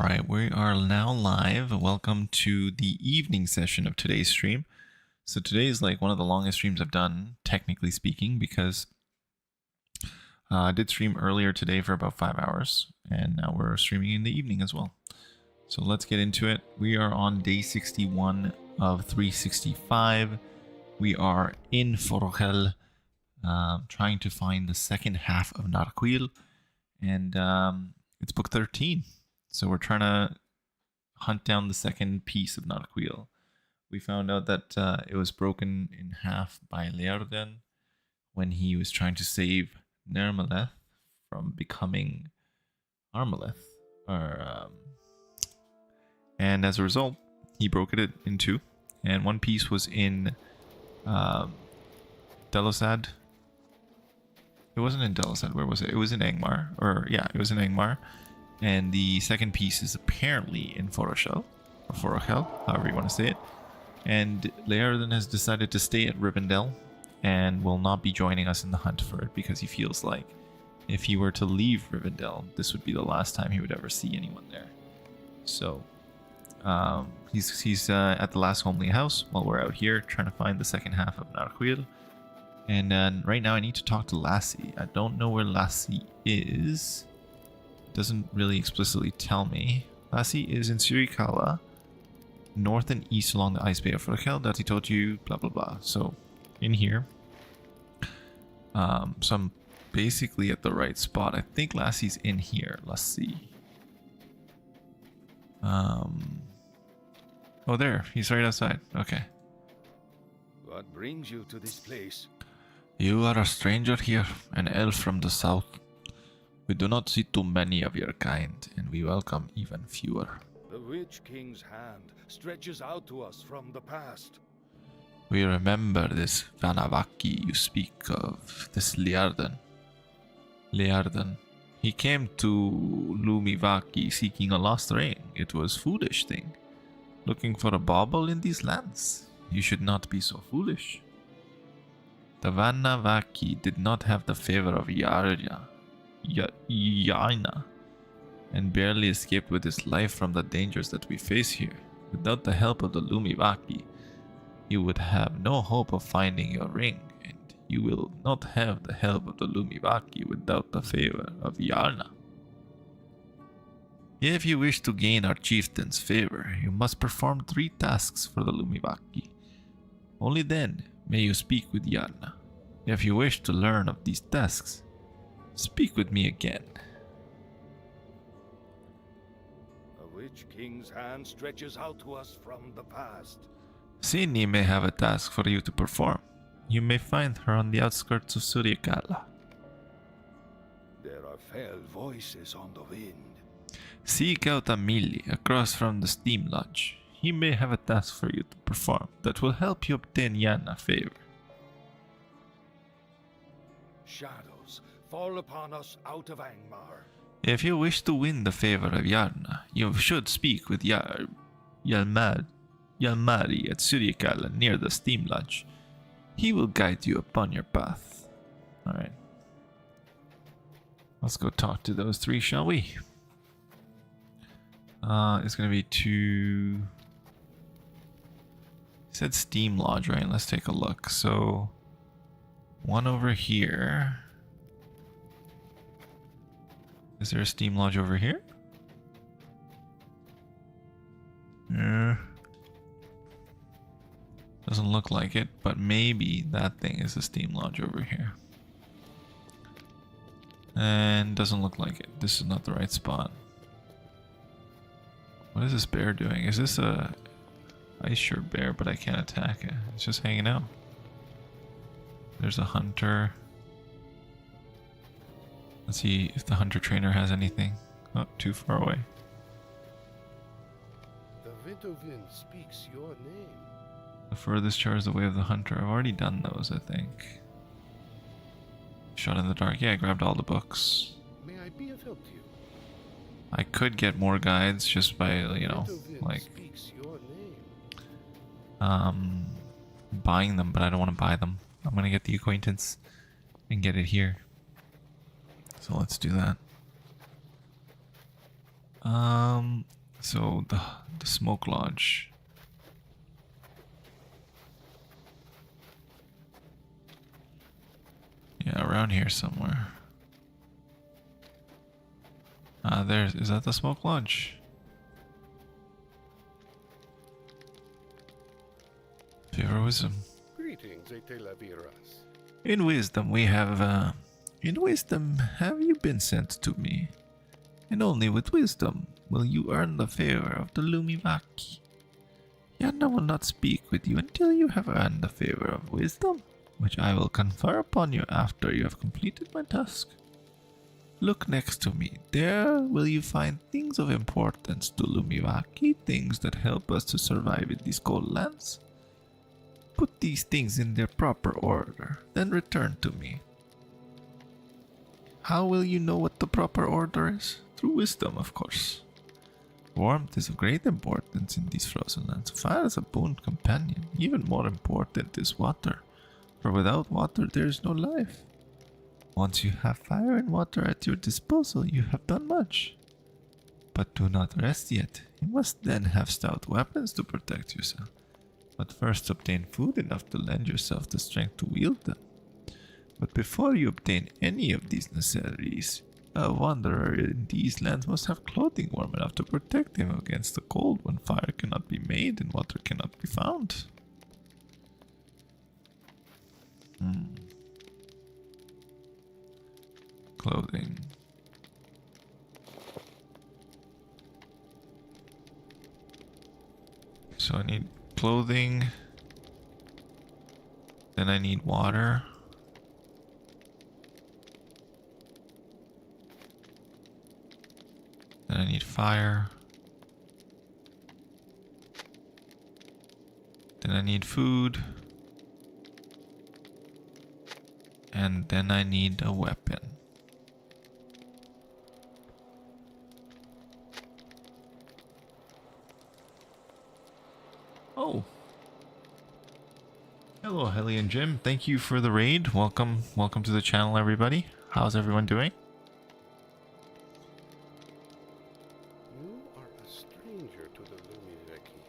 Alright, we are now live. Welcome to the evening session of today's stream. So today is like one of the longest streams I've done, technically speaking, because I did stream earlier today for about 5 hours, and now we're streaming in the evening as well. So let's get into it. We are on day 61 of 365. We are in Forochel, trying to find the second half of Narquil, and it's book 13. So we're trying to hunt down the second piece of Narquil. We found out that it was broken in half by Leardan when he was trying to save Nermaleth from becoming Armaleth. And as a result, he broke it in two. And one piece was in Delosad. It wasn't in Delosad. Where was it? It was in Angmar. It was in Angmar. And the second piece is apparently in Forochel, or Forochel, however you want to say it. And Leardan has decided to stay at Rivendell and will not be joining us in the hunt for it because he feels like if he were to leave Rivendell, this would be the last time he would ever see anyone there. So he's at the last homely house while we're out here trying to find the second half of Narchuil. And right now I need to talk to Lassie. I don't know where Lassie is. Doesn't really explicitly tell me. Lassie is in Suri-kylä, north and east along the ice bay of Forochel. That he told you, blah blah blah. So in here, so I'm basically at the right spot. I think Lassie's in here. Let's see. Oh, there. He's right outside. Okay. What brings you to this place? You are a stranger here, an elf from the south. We do not see too many of your kind, and we welcome even fewer. The Witch King's hand stretches out to us from the past. We remember this Vaki you speak of, this Leardan. He came to Lumi Vaki seeking a lost ring. It was foolish thing. Looking for a bauble in these lands. You should not be so foolish. The Vaki did not have the favor of Yaina, and barely escaped with his life from the dangers that we face here. Without the help of the Lumi Vaki, you would have no hope of finding your ring, and you will not have the help of the Lumi Vaki without the favor of Yaina. If you wish to gain our chieftain's favor, you must perform 3 tasks for the Lumi Vaki. Only then may you speak with Yaina. If you wish to learn of these tasks, speak with me again. The Witch King's hand stretches out to us from the past. Sini may have a task for you to perform. You may find her on the outskirts of Suri-kylä. There are fell voices on the wind. Seek out Amili across from the Steam Lodge. He may have a task for you to perform that will help you obtain Yaina's favor. Shadows fall upon us out of Angmar. If you wish to win the favor of Yaina, you should speak with Yalmari at Suri-kylä near the Steam Lodge. He will guide you upon your path. Alright. Let's go talk to those 3, shall we? It's gonna be 2... It said Steam Lodge, right? Let's take a look. So, one over here. Is there a Steam Lodge over here? Doesn't look like it, but maybe that thing is a Steam Lodge over here. And doesn't look like it. This is not the right spot. What is this bear doing? Is this a ice shirt bear, but I can't attack it? It's just hanging out. There's a hunter. Let's see if the hunter trainer has anything. Oh, too far away. The winter wind speaks your name. The furthest char is the way of the hunter. I've already done those, I think. Shot in the dark. Yeah, I grabbed all the books. May I be of help to you? I could get more guides just by, you know, like buying them, but I don't want to buy them. I'm gonna get the acquaintance and get it here. So let's do that. So the smoke lodge. Yeah, around here somewhere. Is that the smoke lodge? Favor wisdom. Greetings, Etelaviras. In wisdom have you been sent to me? And only with wisdom will you earn the favor of the Lumi Vaki. Yarna will not speak with you until you have earned the favor of wisdom, which I will confer upon you after you have completed my task. Look next to me. There will you find things of importance to Lumi Vaki, things that help us to survive in these cold lands. Put these things in their proper order, then return to me. How will you know what the proper order is? Through wisdom, of course. Warmth is of great importance in these frozen lands. Fire is a boon companion. Even more important is water, for without water there is no life. Once you have fire and water at your disposal, you have done much. But do not rest yet. You must then have stout weapons to protect yourself. But first obtain food enough to lend yourself the strength to wield them. But before you obtain any of these necessities, a wanderer in these lands must have clothing warm enough to protect him against the cold when fire cannot be made and water cannot be found. Clothing. So I need clothing. Then I need water. Then I need fire. Then I need food. And then I need a weapon. Oh. Hello, Helian Jim. Thank you for the raid. Welcome to the channel, everybody. How's everyone doing? You are a stranger to the Lumi Vaki.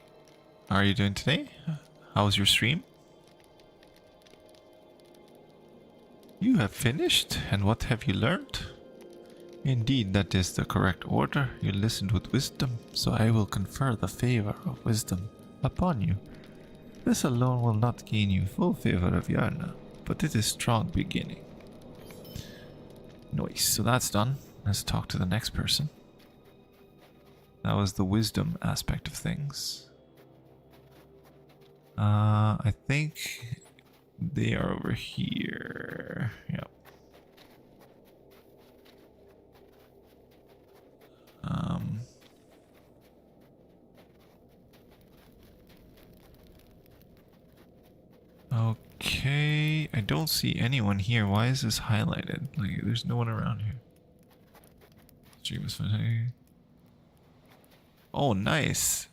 How are you doing today? How was your stream? You have finished, and what have you learned? Indeed, that is the correct order. You listened with wisdom, so I will confer the favor of wisdom upon you. This alone will not gain you full favor of Yarna, but it is strong beginning. Nice, so that's done. Let's talk to the next person. That was the wisdom aspect of things. I think they are over here. Yep. Okay, I don't see anyone here. Why is this highlighted? Like, there's no one around here. Stream was fun. Oh, nice.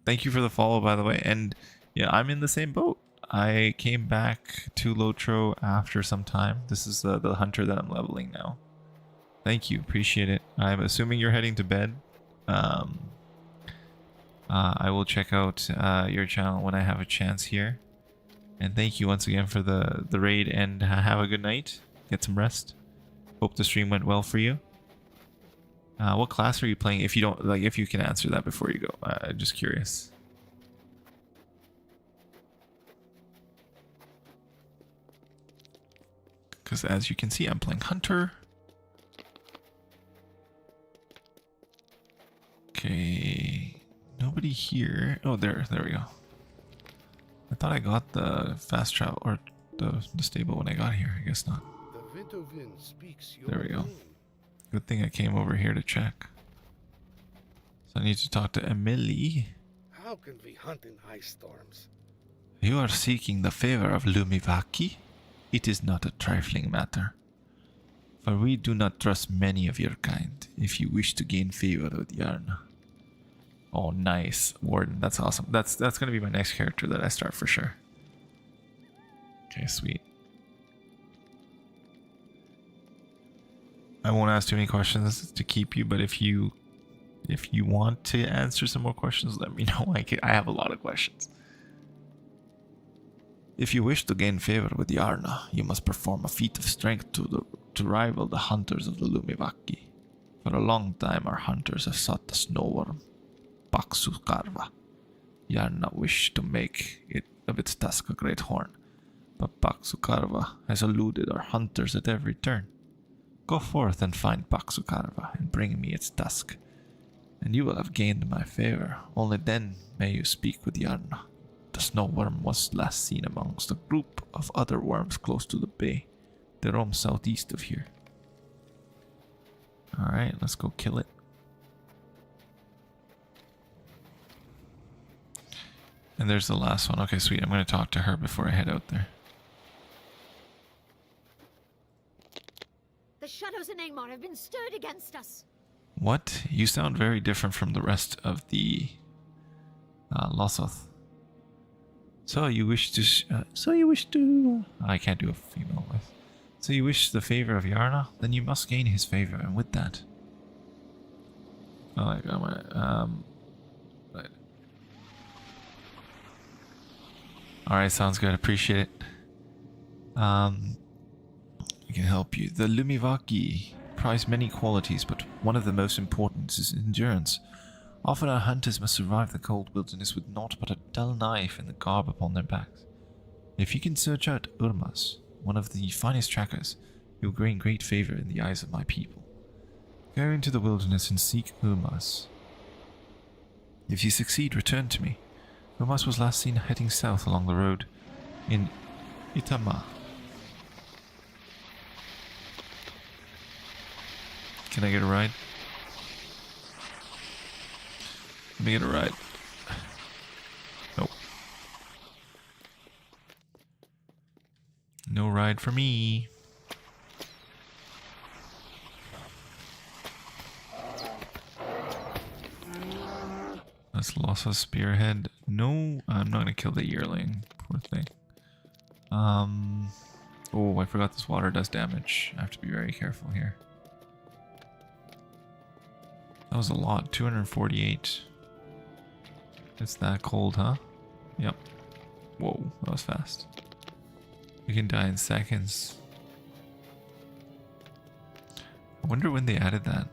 Thank you for the follow, by the way. And yeah, I'm in the same boat. I came back to LOTRO after some time. This is the hunter that I'm leveling now. Thank you, appreciate it. I'm assuming you're heading to bed. I will check out your channel when I have a chance here. And thank you once again for the raid, and have a good night. Get some rest. Hope the stream went well for you. What class are you playing? If you don't, like, if you can answer that before you go, just curious. Because as you can see, I'm playing Hunter. Okay, nobody here. Oh, there we go. I thought I got the fast travel or the stable when I got here. I guess not. The Vintovin speaks your There we go. name. Good thing I came over here to check. So I need to talk to Emily. How can we hunt in ice storms? You are seeking the favor of Lumi Vaki? It is not a trifling matter. For we do not trust many of your kind if you wish to gain favor with Yarna. Oh, nice. Warden, that's awesome. That's going to be my next character that I start for sure. Okay, sweet. I won't ask too many questions to keep you, but if you If you want to answer some more questions, let me know. I have a lot of questions. If you wish to gain favor with Yarna, you must perform a feat of strength to rival the hunters of the Lumi Vaki. For a long time, our hunters have sought the snowworm, Paku-karva. Yarna wished to make it of its tusk a great horn, but Paku-karva has eluded our hunters at every turn. Go forth and find Paku-karva and bring me its tusk, and you will have gained my favor. Only then may you speak with Yarna. The snow worm was last seen amongst a group of other worms close to the bay. They roam southeast of here. Alright, let's go kill it. And there's the last one. Okay, sweet. I'm going to talk to her before I head out there. The shadows in Angmar have been stirred against us. What? You sound very different from the rest of the Lossoth. So you wish to... I can't do a female voice. So you wish the favor of Yarna? Then you must gain his favor, and with that... Oh my god, right. Alright, sounds good. Appreciate it. I can help you. The Lumi Vaki prize many qualities, but one of the most important is endurance. Often our hunters must survive the cold wilderness with naught but a dull knife and the garb upon their backs. If you can search out Urmas, one of the finest trackers, you will gain great favor in the eyes of my people. Go into the wilderness and seek Urmas. If you succeed, return to me. Urmas was last seen heading south along the road in Itama. Can I get a ride? Let me get a ride. Nope. No ride for me. That's Lossoth Spearhead. No, I'm not gonna kill the yearling. Poor thing. Oh, I forgot this water does damage. I have to be very careful here. That was a lot. 248. It's that cold, huh? Yep. Whoa, that was fast. You can die in seconds. I wonder when they added that.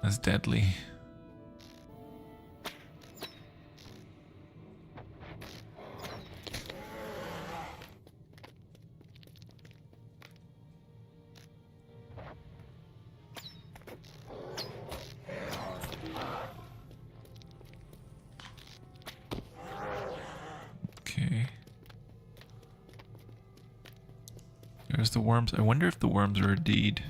That's deadly. Okay. There's the worms. I wonder if the worms are a deed.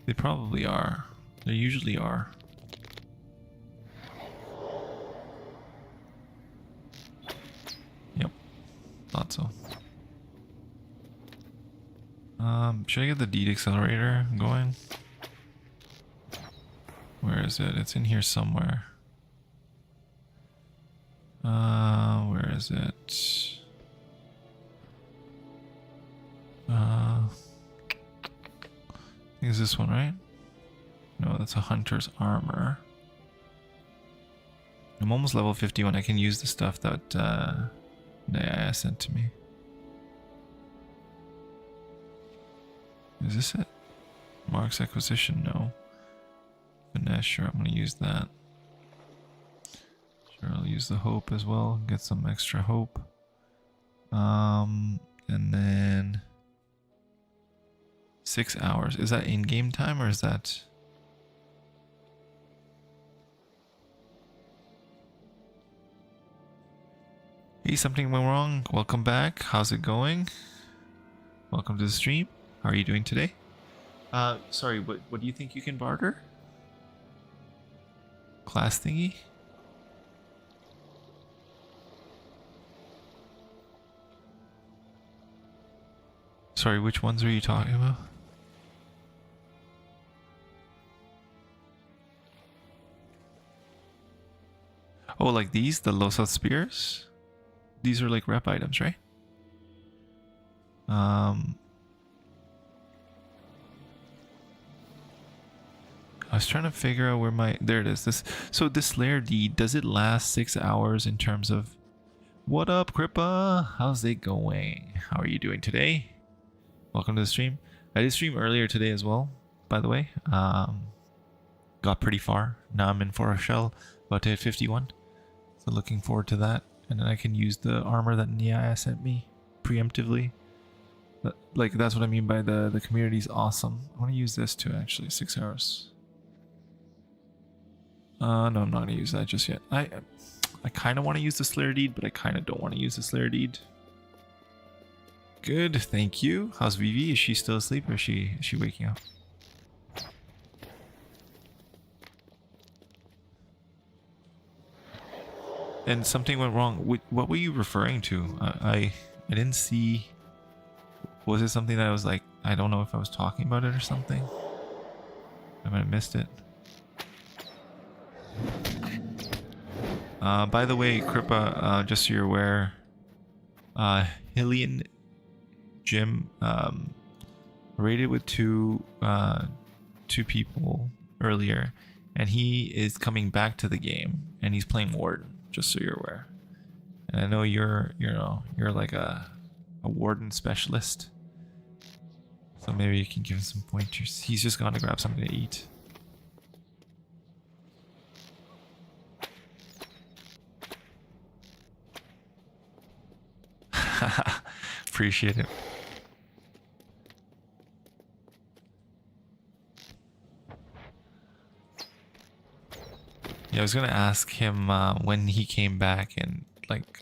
They probably are. They usually are. Yep. Thought so. Should I get the deed accelerator going? Where is it? It's in here somewhere. Where is it? I think it's this one, right? No, that's a hunter's armor. I'm almost level 51. I can use the stuff that Naya sent to me. Is this it? Marks acquisition? No. Finesse, sure, I'm gonna use that. Sure, I'll use the hope as well. Get some extra hope. And then 6 hours. Is that in-game time or is that... Hey, something went wrong. Welcome back. How's it going? Welcome to the stream. How are you doing today? Sorry, what do you think you can barter? Class thingy? Sorry, which ones are you talking about? Oh, like these? The Lossoth spears? These are like rep items, right? was trying to figure out where my... There it is. So this Lair deed, does it last 6 hours in terms of... What up, Kripa? How's it going? How are you doing today? Welcome to the stream. I did stream earlier today as well, by the way. Got pretty far. Now I'm in Forochel, about to hit 51. So looking forward to that. And then I can use the armor that Nia sent me preemptively. Like, that's what I mean by the community's awesome. I want to use this too, actually. 6 hours. No, I'm not going to use that just yet. I kind of want to use the Slayer Deed, but I kind of don't want to use the Slayer Deed. Good, thank you. How's Vivi? Is she still asleep or is she waking up? And something went wrong. What were you referring to? I didn't see... Was it something that I was like, I don't know if I was talking about it or something? I might have missed it. By the way, Kripa, just so you're aware, Helian Jim raided with two people earlier, and he is coming back to the game, and he's playing Warden, just so you're aware. And I know you're like a Warden specialist, so maybe you can give him some pointers. He's just gone to grab something to eat. Appreciate it. Yeah, I was gonna ask him when he came back and like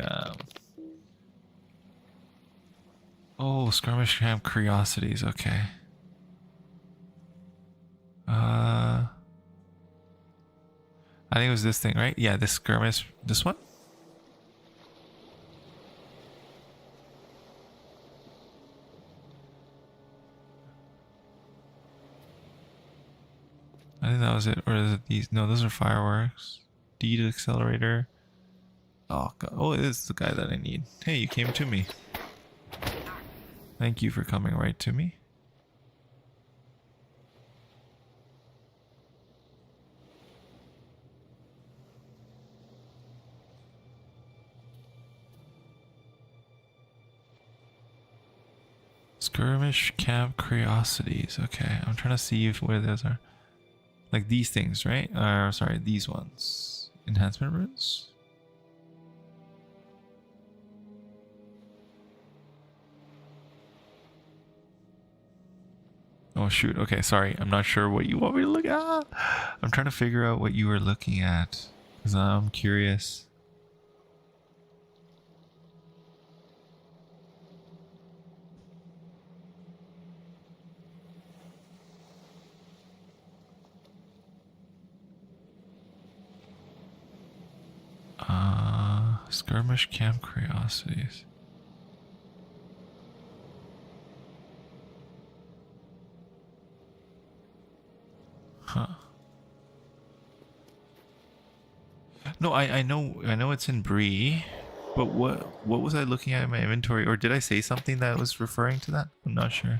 oh, skirmish camp curiosities, okay. I think it was this thing, right? Yeah, this skirmish, this one? I think that was it, or is it these? No, those are fireworks. Deed accelerator. Oh god! Oh, it is the guy that I need. Hey, you came to me. Thank you for coming right to me. Skirmish camp curiosities. Okay, I'm trying to see if where those are. Like these things, right? Sorry, these ones. Enhancement runes? Oh shoot, okay, sorry. I'm not sure what you want me to look at. I'm trying to figure out what you were looking at, because I'm curious. Skirmish camp curiosities. Huh. No, I know it's in Bree, but what was I looking at in my inventory, or did I say something that was referring to that? I'm not sure.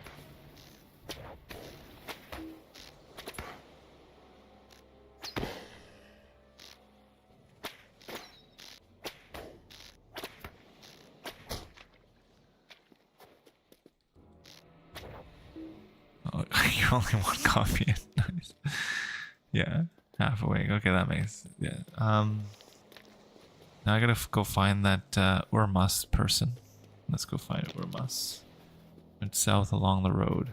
Only one copy. Nice. Yeah, half awake. Okay, that makes yeah. Now I gotta go find that Urmas person. Let's go find Urmas. Went south along the road.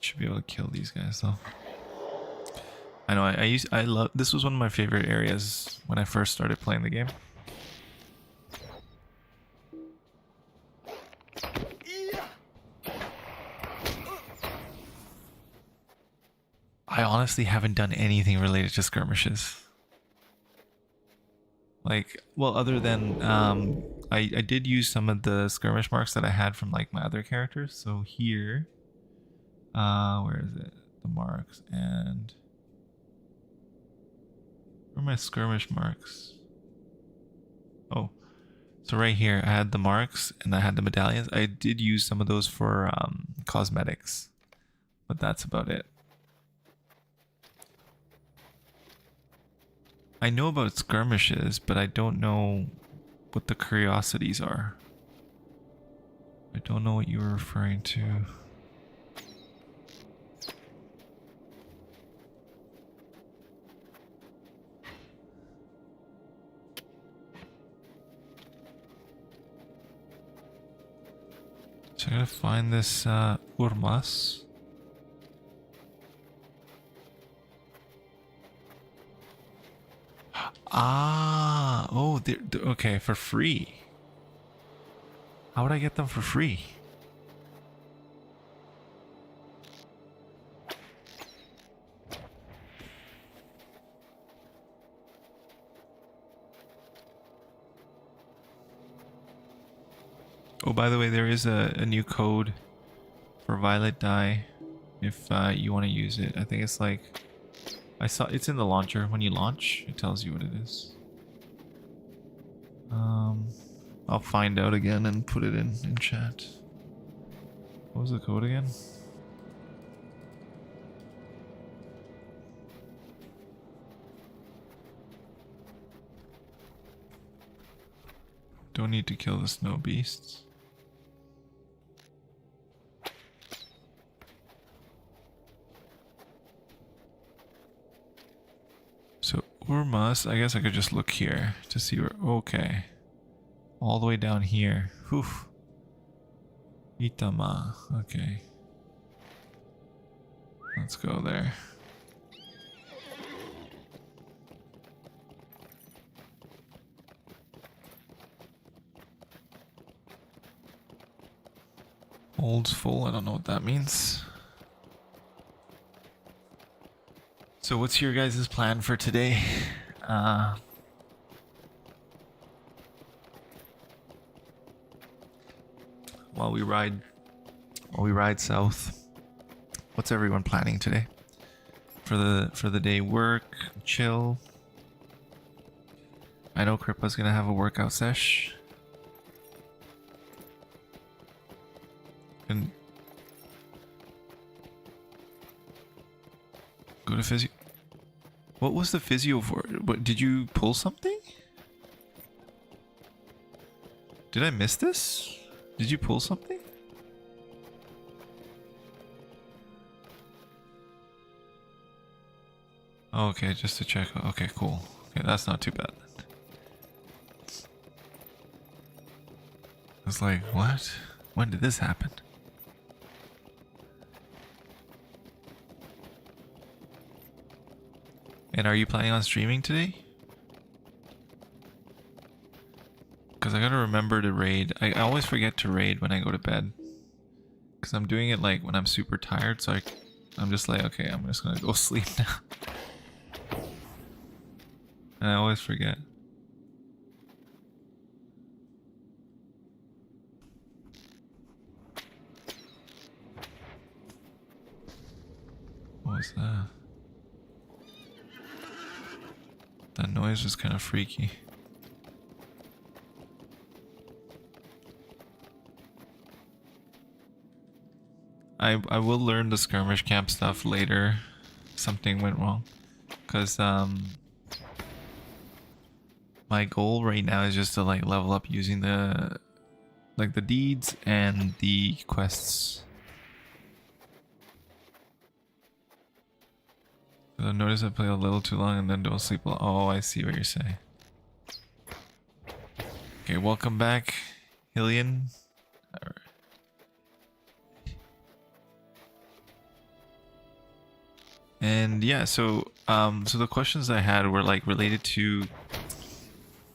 Should be able to kill these guys though. I know. I love. This was one of my favorite areas when I first started playing the game. I honestly haven't done anything related to skirmishes. Like, well, other than I did use some of the skirmish marks that I had from like my other characters. So here, where is it? The marks, and where are my skirmish marks? Oh, so right here I had the marks and I had the medallions. I did use some of those for cosmetics, but that's about it. I know about skirmishes, but I don't know what the curiosities are. I don't know what you were referring to. So I gotta find this Urmas. Ah, oh, okay, for free. How would I get them for free? Oh, by the way, there is a new code for Violet Dye if you want to use it. I think it's like, I saw it's in the launcher. When you launch, it tells you what it is. I'll find out again and put it in chat. What was the code again? Don't need to kill the snow beasts. So Urmas, I guess I could just look here to see where. Okay, all the way down here. Whew. Itama. Okay, let's go there. Holds full. I don't know what that means. So what's your guys' plan for today? While we ride south, what's everyone planning today? For the day, work, chill. I know Kripa's gonna have a workout sesh. And go to physio. What was the physio for? What, did you pull something? Did I miss this? Did you pull something? Oh, okay, just to check. Okay, cool. Okay, that's not too bad. I was like, what? When did this happen? And are you planning on streaming today? Because I gotta remember to raid. I always forget to raid when I go to bed. Because I'm doing it like when I'm super tired, so I'm just like, okay, I'm just gonna go sleep now. And I always forget. What was that? That noise was kind of freaky. I will learn the skirmish camp stuff later. Something went wrong. Because my goal right now is just to like level up using the deeds and the quests. I notice I play a little too long and then don't sleep a lot. Oh, I see what you're saying. Okay, welcome back, Helian. Alright. And yeah, so the questions I had were like related to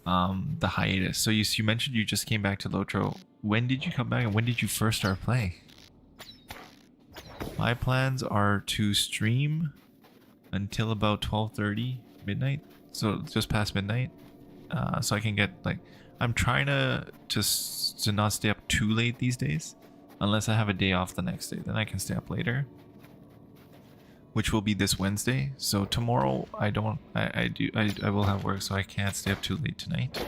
the hiatus. So you mentioned you just came back to LOTRO. When did you come back and when did you first start playing? My plans are to stream until about 12:30 midnight, so just past midnight, so I can get like, I'm trying to not stay up too late these days, unless I have a day off the next day, then I can stay up later, which will be this Wednesday. So tomorrow I will have work, so I can't stay up too late tonight.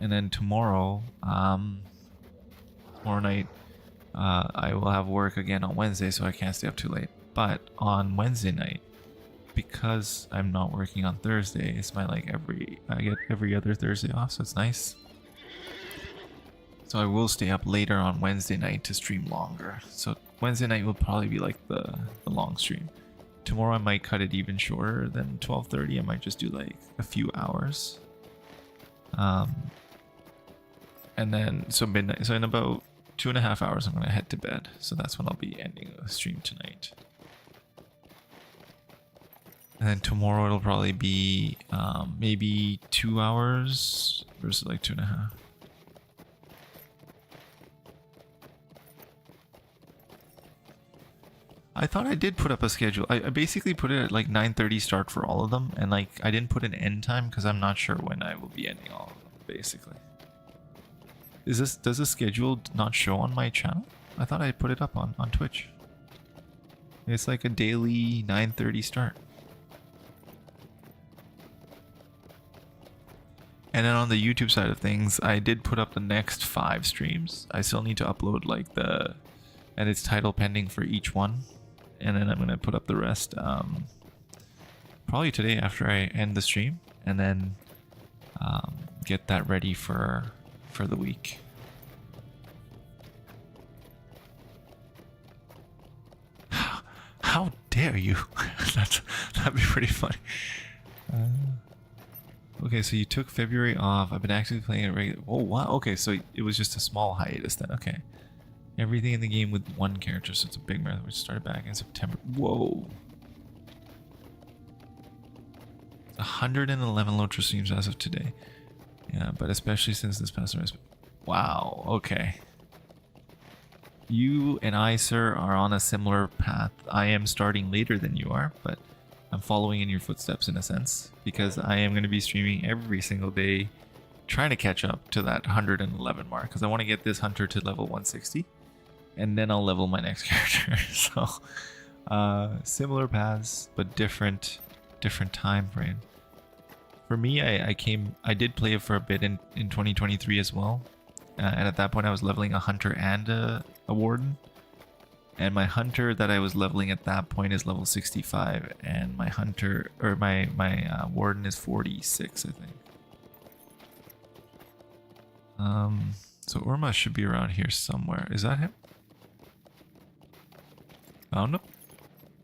And then tomorrow night I will have work again on Wednesday, so I can't stay up too late. But on Wednesday night because I'm not working on Thursday, it's my like I get every other Thursday off, so it's nice. So I will stay up later on Wednesday night to stream longer. So Wednesday night will probably be like the long stream. Tomorrow I might cut it even shorter than 12:30. I might just do like a few hours. And then so midnight. So in about 2.5 hours I'm gonna head to bed. So that's when I'll be ending the stream tonight. And then tomorrow it'll probably be maybe 2 hours versus like 2.5. I thought I did put up a schedule. I basically put it at like 9:30 start for all of them, and like I didn't put an end time because I'm not sure when I will be ending all of them. Basically, does the schedule not show on my channel? I thought I put it up on Twitch. It's like a daily 9:30 start. And then on the YouTube side of things, I did put up the next 5 streams. I still need to upload like and it's title pending for each one. And then I'm going to put up the rest probably today after I end the stream. And then get that ready for the week. How dare you? That'd be pretty funny. Okay, so you took February off. I've been actually playing it regular. Oh wow. Okay, so it was just a small hiatus then. Okay. Everything in the game with one character, so it's a big marathon, which started back in September. Whoa. 111 LOTRO streams as of today. Yeah, but especially since this past semester. Wow, okay. You and I, sir, are on a similar path. I am starting later than you are, but I'm following in your footsteps in a sense, because I am going to be streaming every single day, trying to catch up to that 111 mark, because I want to get this hunter to level 160. And then I'll level my next character. So similar paths, but different time frame. For me, I did play it for a bit in 2023 as well. And at that point I was leveling a hunter and a warden. And my hunter that I was leveling at that point is level 65, and my hunter or my warden is 46, I think. So Orma should be around here somewhere. Is that him? I don't know.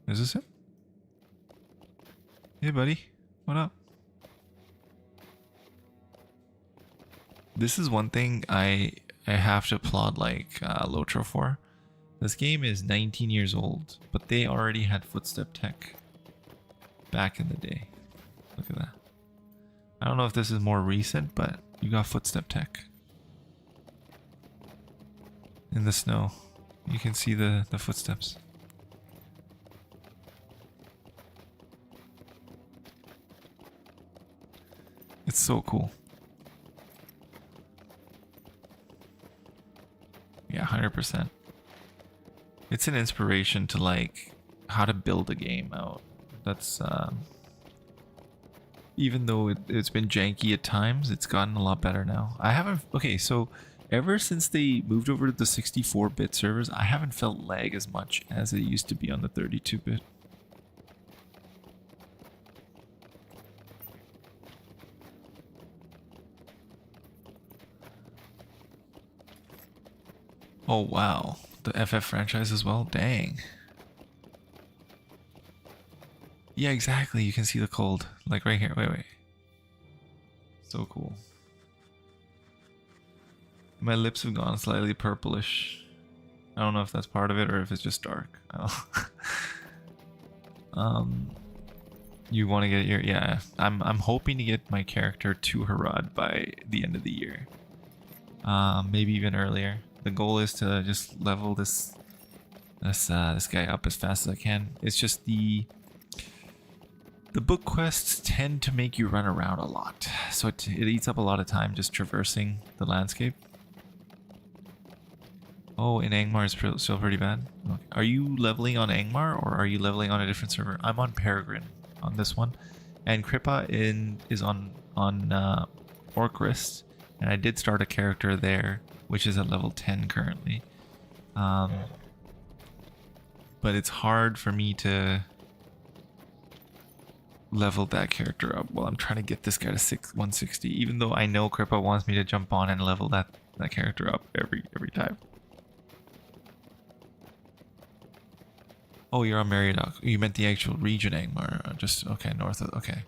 Is this him? Hey buddy, what up? This is one thing I have to applaud like LOTRO for. This game is 19 years old, but they already had Footstep tech back in the day. Look at that. I don't know if this is more recent, but you got Footstep tech. In the snow, you can see the footsteps. It's so cool. Yeah, 100%. It's an inspiration to like how to build a game out. That's even though it's been janky at times, it's gotten a lot better now. I haven't. Okay, so ever since they moved over to the 64-bit servers, I haven't felt lag as much as it used to be on the 32-bit. Oh wow, the FF franchise as well? Dang. Yeah, exactly, you can see the cold. Like right here, wait. So cool. My lips have gone slightly purplish. I don't know if that's part of it or if it's just dark. You want to get your... Yeah, I'm hoping to get my character to Herald by the end of the year. Maybe even earlier. The goal is to just level this guy up as fast as I can. It's just the book quests tend to make you run around a lot, so it eats up a lot of time just traversing the landscape. Oh, in Angmar it's still pretty bad. Okay. Are you leveling on Angmar or are you leveling on a different server? I'm on Peregrine on this one, and Kripa is on Orcrist, and I did start a character there, which is at level 10 currently. But it's hard for me to leveled that character up while I'm trying to get this guy to 160, even though I know Kripa wants me to jump on and level that character up every time. Oh, you're on Meriadoc. You meant the actual region, Angmar. Just okay, north of okay.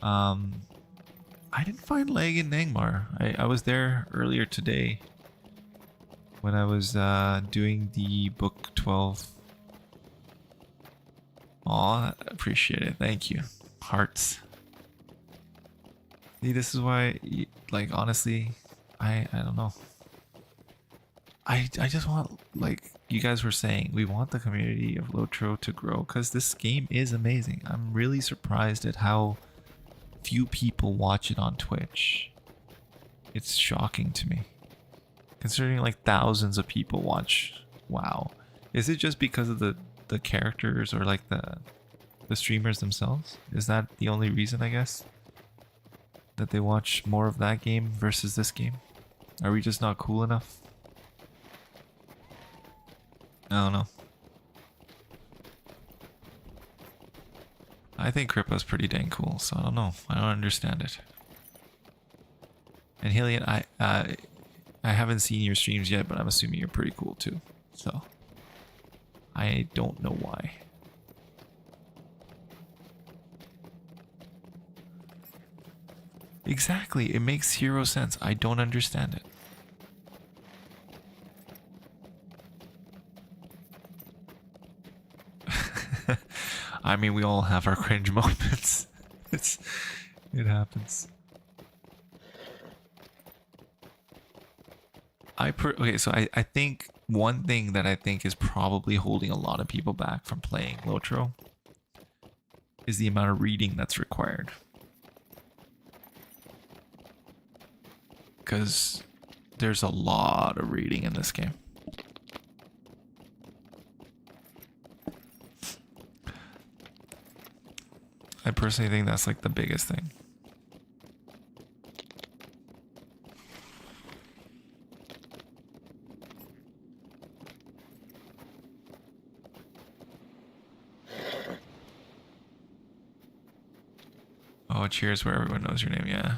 I didn't find leg in Angmar. I was there earlier today when I was doing the book 12. Aw, appreciate it. Thank you. Hearts. See, this is why, like, honestly, I don't know. I just want, like you guys were saying, we want the community of LOTRO to grow because this game is amazing. I'm really surprised at how few people watch it on Twitch. It's shocking to me. Considering like thousands of people watch WoW. Is it just because of the characters or like the streamers themselves? Is that the only reason, I guess? That they watch more of that game versus this game? Are we just not cool enough? I don't know. I think Kripa's pretty dang cool, so I don't know. I don't understand it. And Helian, I haven't seen your streams yet, but I'm assuming you're pretty cool too. So I don't know why. Exactly, it makes zero sense. I don't understand it. I mean, we all have our cringe moments. It happens. Okay, so I think one thing that I think is probably holding a lot of people back from playing LOTRO is the amount of reading that's required. Because there's a lot of reading in this game. I personally think that's like the biggest thing. Oh, cheers where everyone knows your name, yeah.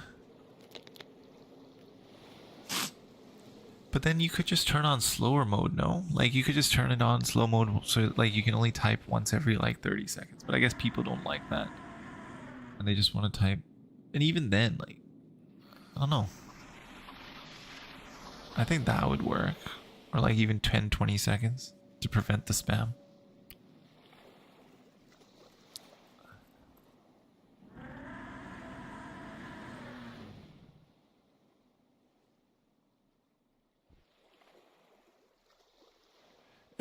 But then you could just turn on slower mode, no? Like you could just turn it on slow mode so like you can only type once every like 30 seconds. But I guess people don't like that. And they just want to type. And even then, like, I don't know. I think that would work. Or like even 10-20 seconds to prevent the spam.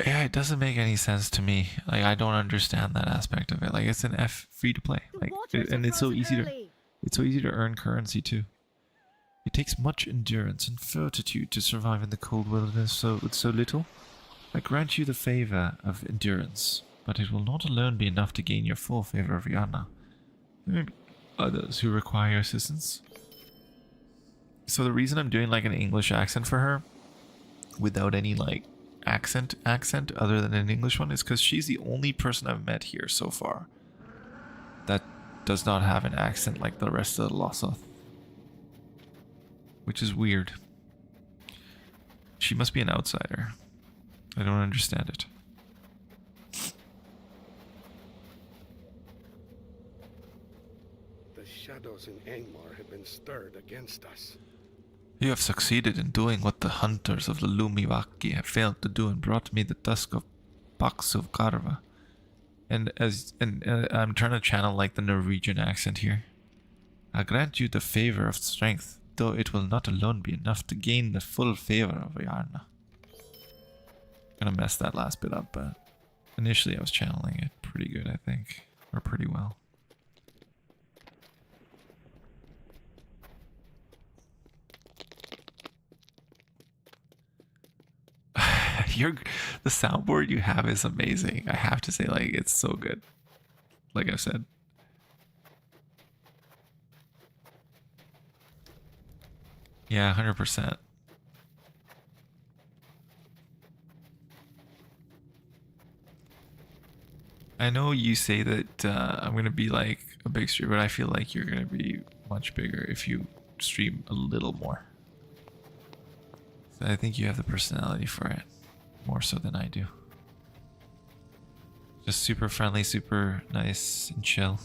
Yeah, it doesn't make any sense to me. Like, I don't understand that aspect of it. Like, it's an F free to play. Like, and it's so easy to earn currency too. It takes much endurance and fortitude to survive in the cold wilderness with so little. I grant you the favor of endurance, but it will not alone be enough to gain your full favor of Rihanna. There may be others who require assistance. So the reason I'm doing like an English accent for her, without any like accent other than an English one, is because she's the only person I've met here so far that does not have an accent like the rest of the Lossoth, which is weird. She must be an outsider. I don't understand it. The shadows in Angmar have been stirred against us. You have succeeded in doing what the hunters of the Lumi Vaki have failed to do and brought me the tusk of Paku-karva. And I'm trying to channel like the Norwegian accent here. I grant you the favor of strength, though it will not alone be enough to gain the full favor of Rihanna. Gonna mess that last bit up, but initially I was channeling it pretty good, I think, or pretty well. The soundboard you have is amazing. I have to say, like, it's so good. Like I said. Yeah, 100%. I know you say that I'm gonna be like a big stream, but I feel like you're gonna be much bigger if you stream a little more. So I think you have the personality for it, more so than I do. Just super friendly, super nice and chill.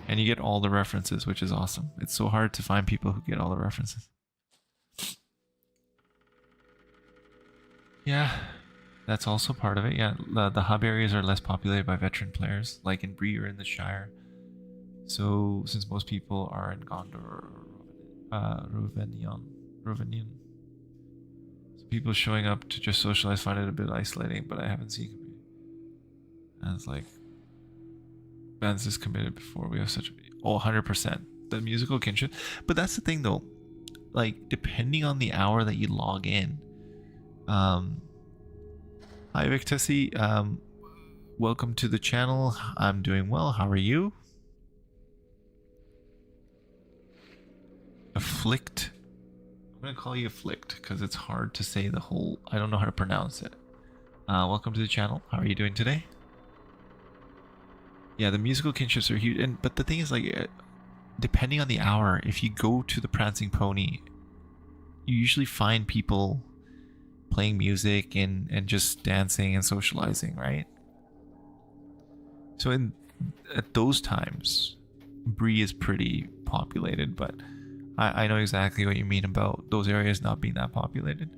And you get all the references, which is awesome. It's so hard to find people who get all the references. Yeah, that's also part of it. Yeah, the hub areas are less populated by veteran players, like in Bree or in the Shire. So, since most people are in Gondor or Rivendell, so people showing up to just socialize find it a bit isolating, but I haven't seen. And it's like, bands is committed before we have such 100% the musical kinship. But that's the thing though, like depending on the hour that you log in. Hi Victesi, welcome to the channel. I'm doing well, how are you? Afflict, I'm gonna call you Afflict because it's hard to say the whole, I don't know how to pronounce it. Welcome to the channel, how are you doing today? Yeah, the musical kinships are huge, but the thing is, like, depending on the hour, if you go to the Prancing Pony, you usually find people playing music and just dancing and socializing, right? So at those times, Bree is pretty populated, but I know exactly what you mean about those areas not being that populated.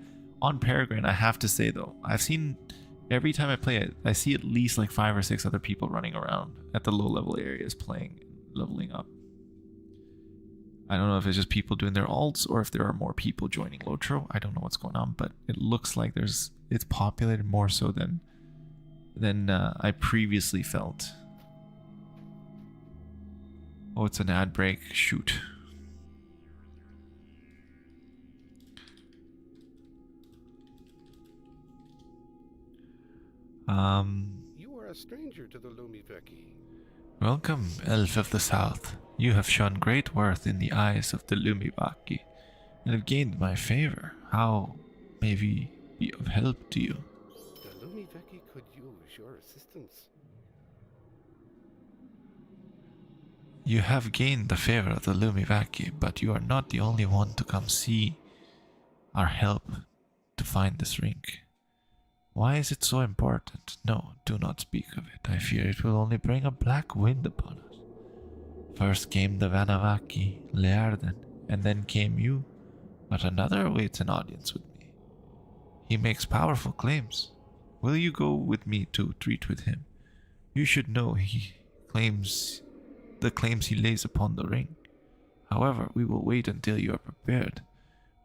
On Peregrine, I have to say though, I've seen, every time I play it, I see at least like 5 or 6 other people running around at the low level areas playing, leveling up. I don't know if it's just people doing their alts or if there are more people joining LOTRO. I don't know what's going on, but it looks like it's populated more so than I previously felt. Oh, it's an ad break. Shoot. You are a stranger to the Lumi, Vaki. Welcome, Elf of the South. You have shown great worth in the eyes of the Lumi Vaki, and have gained my favor. How may we be of help to you? The Lumi Vaki could use your assistance. You have gained the favor of the Lumi Vaki, but you are not the only one to come see our help to find this ring. Why is it so important? No, do not speak of it. I fear it will only bring a black wind upon us. First came the Vanavaki, Leardan, and then came you, but another awaits an audience with me. He makes powerful claims. Will you go with me to treat with him? You should know he claims the claims he lays upon the ring. However, we will wait until you are prepared.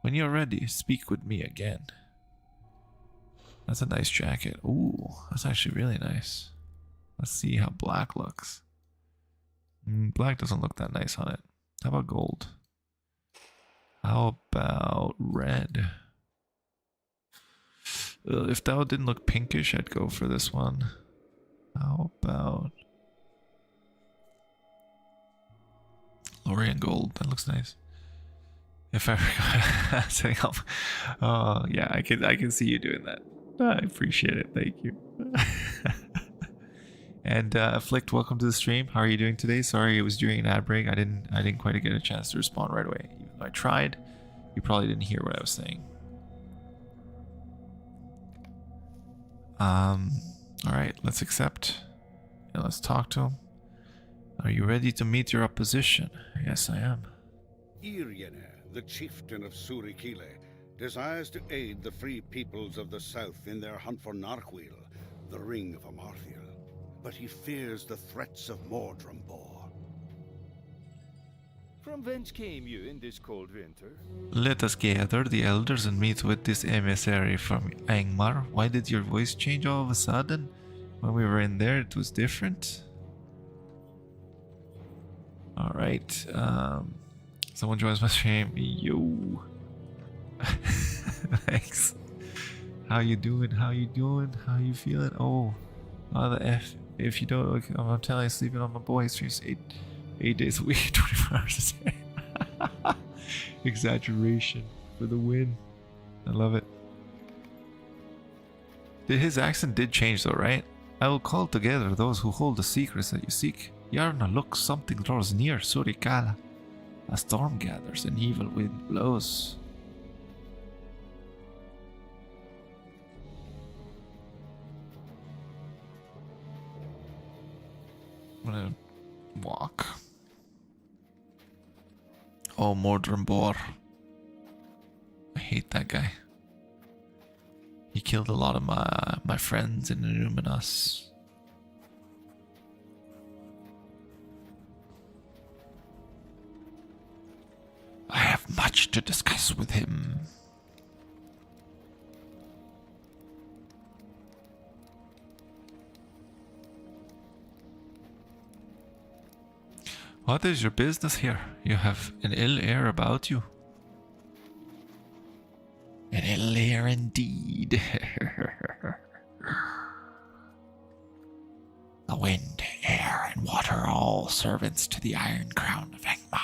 When you are ready, speak with me again. That's a nice jacket. Ooh, that's actually really nice. Let's see how black looks. Black doesn't look that nice on it. How about gold? How about red? If that didn't look pinkish, I'd go for this one. How about Lorien gold? That looks nice. If I forgot setting up, oh yeah, I can see you doing that. I appreciate it. Thank you. And Afflict, welcome to the stream. How are you doing today? Sorry, it was during an ad break. I didn't quite get a chance to respond right away. Even though I tried, you probably didn't hear what I was saying. All right, let's accept and let's talk to him. Are you ready to meet your opposition? Yes, I am. Helian, the chieftain of Suri-kylä, desires to aid the free peoples of the south in their hunt for Narquil, the ring of Amarthiel. But he fears the threats of Mordrambor. From whence came you in this cold winter? Let us gather the elders and meet with this emissary from Angmar. Why did your voice change all of a sudden? When we were in there, it was different. Alright, someone joins my stream. Yo. Thanks. How you doing? How you doing? How you feeling? Oh, the F. If you don't, I'm telling you, sleeping on my boy streams 8 days a week, 24 hours a day. Exaggeration for the win. I love it. His accent did change though, right? I will call together those who hold the secrets that you seek. Yarna, look, something draws near Suri-kylä. A storm gathers, an evil wind blows. I'm gonna walk. Oh, Mordrembor. I hate that guy. He killed a lot of my friends in Illuminus. I have much to discuss with him. What is your business here? You have an ill air about you. An ill air indeed. The wind, air, and water are all servants to the Iron Crown of Angmar.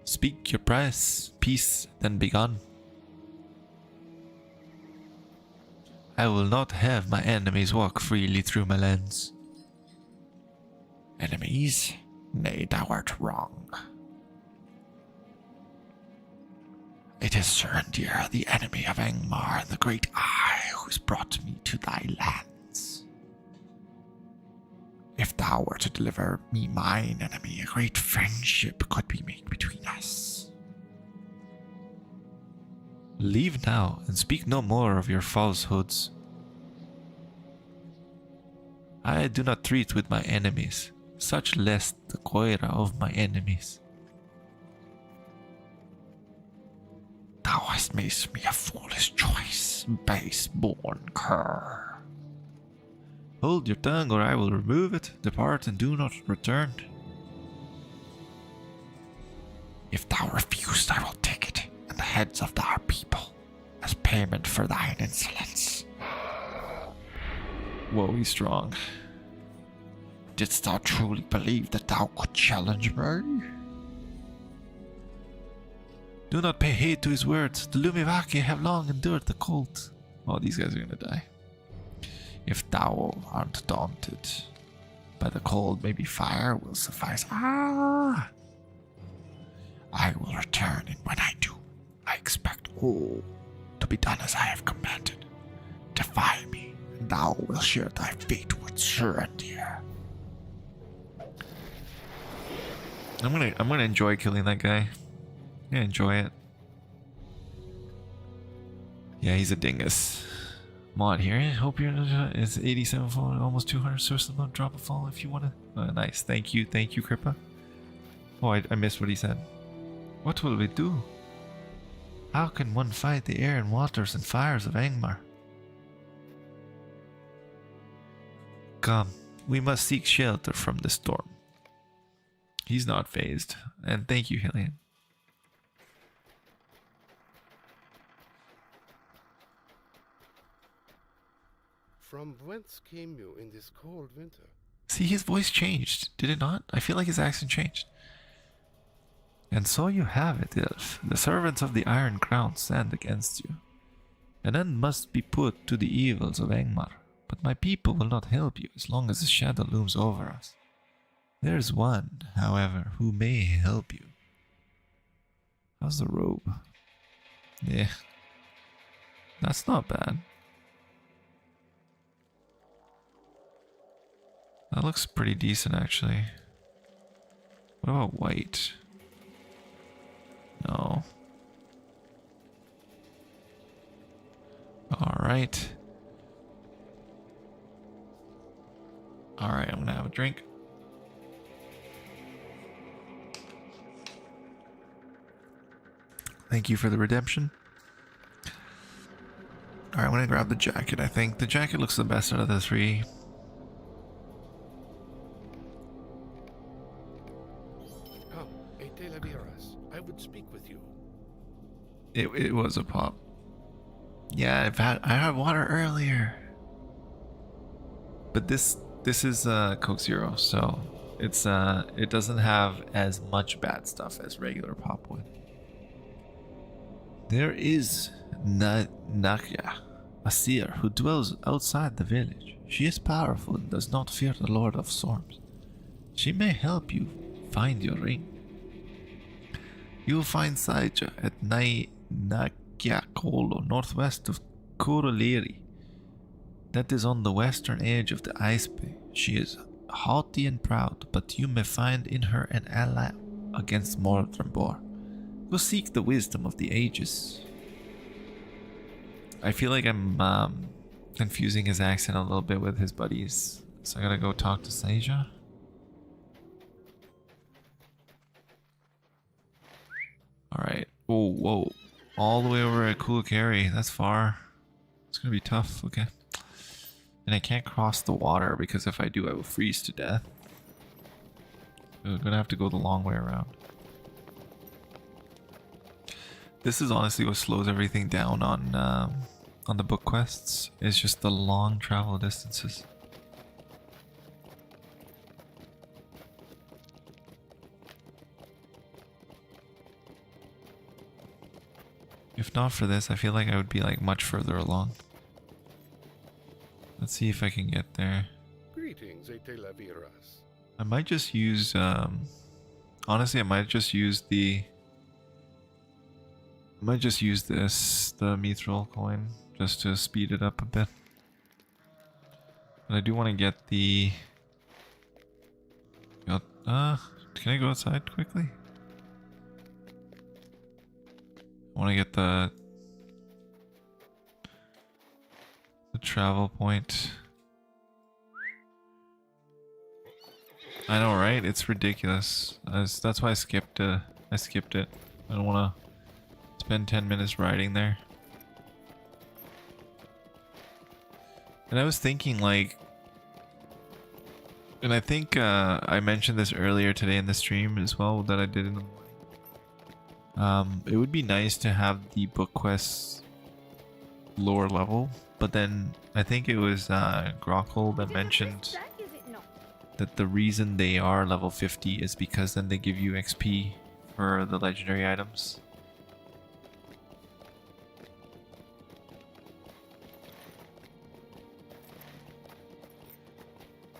Speak your peace, then begone. I will not have my enemies walk freely through my lands. Enemies? Nay, thou art wrong. It is Surinder, the enemy of Angmar, the great Eye, who has brought me to thy lands. If thou were to deliver me mine enemy, a great friendship could be made between us. Leave now, and speak no more of your falsehoods. I do not treat with my enemies, such less the Coira of my enemies. Thou hast made me a foolish choice, base-born cur. Hold your tongue, or I will remove it. Depart and do not return. If thou refuse, I will take it, and the heads of our people, as payment for thine insolence. Whoa, he's strong. Didst thou truly believe that thou could challenge me? Do not pay heed to his words. The Lumi Vaki have long endured the cold. Oh, these guys are gonna die. If thou art daunted by the cold, maybe fire will suffice. I will return, and when I do, I expect all to be done as I have commanded. Defy me, and thou wilt share thy fate with Surinder. I'm gonna enjoy killing that guy. Yeah, enjoy it. Yeah, he's a dingus. Mod here. Hope you're it's 87 fall, almost 200 sources of drop a fall if you wanna. Nice. Thank you, Kripa. Oh, I missed what he said. What will we do? How can one fight the air and waters and fires of Angmar? Come, we must seek shelter from the storm. He's not phased. And thank you, Helian. From whence came you in this cold winter? See, his voice changed, did it not? I feel like his accent changed. And so you have it, Elf. The servants of the Iron Crown stand against you. An end must be put to the evils of Angmar, but my people will not help you as long as the shadow looms over us. There's one, however, who may help you. How's the robe? Yeah. That's not bad. That looks pretty decent, actually. What about white? No. Alright. Alright, I'm gonna have a drink. Thank you for the redemption. Alright, I'm gonna grab the jacket, I think. The jacket looks the best out of the three. I would speak with you. It was a pop. Yeah, I had water earlier. But this is Coke Zero, so it's it doesn't have as much bad stuff as regular pop would. There is Nakia. a seer who dwells outside the village. She is powerful and does not fear the Lord of Storms. She may help you find your ring. You will find Saija at Narquil, northwest of Kuru-leiri. That is on the western edge of the ice bay. She is haughty and proud, but you may find in her an ally against Morthrambor. Go seek the wisdom of the ages. I feel like I'm confusing his accent a little bit with his buddies. So I gotta go talk to Saija. Alright. Oh, whoa. All the way over at Kuru-leiri. That's far. It's gonna be tough. Okay. And I can't cross the water because if I do, I will freeze to death. I'm gonna have to go the long way around. This is honestly what slows everything down on the book quests. It's just the long travel distances. If not for this, I feel like I would be like much further along. Let's see if I can get there. Greetings, Etelaviras. I might just use, honestly, I might just use the mithril coin, just to speed it up a bit. But I do want to get the... can I go outside quickly? I want to get the travel point. I know, right? It's ridiculous. That's why I skipped it. I don't want to spend 10 minutes riding there. And I was thinking, like, and I think I mentioned this earlier today in the stream as well that I did in the morning. It would be nice to have the book quests lower level, but then I think it was Grockle that mentioned that the reason they are level 50 is because then they give you XP for the legendary items.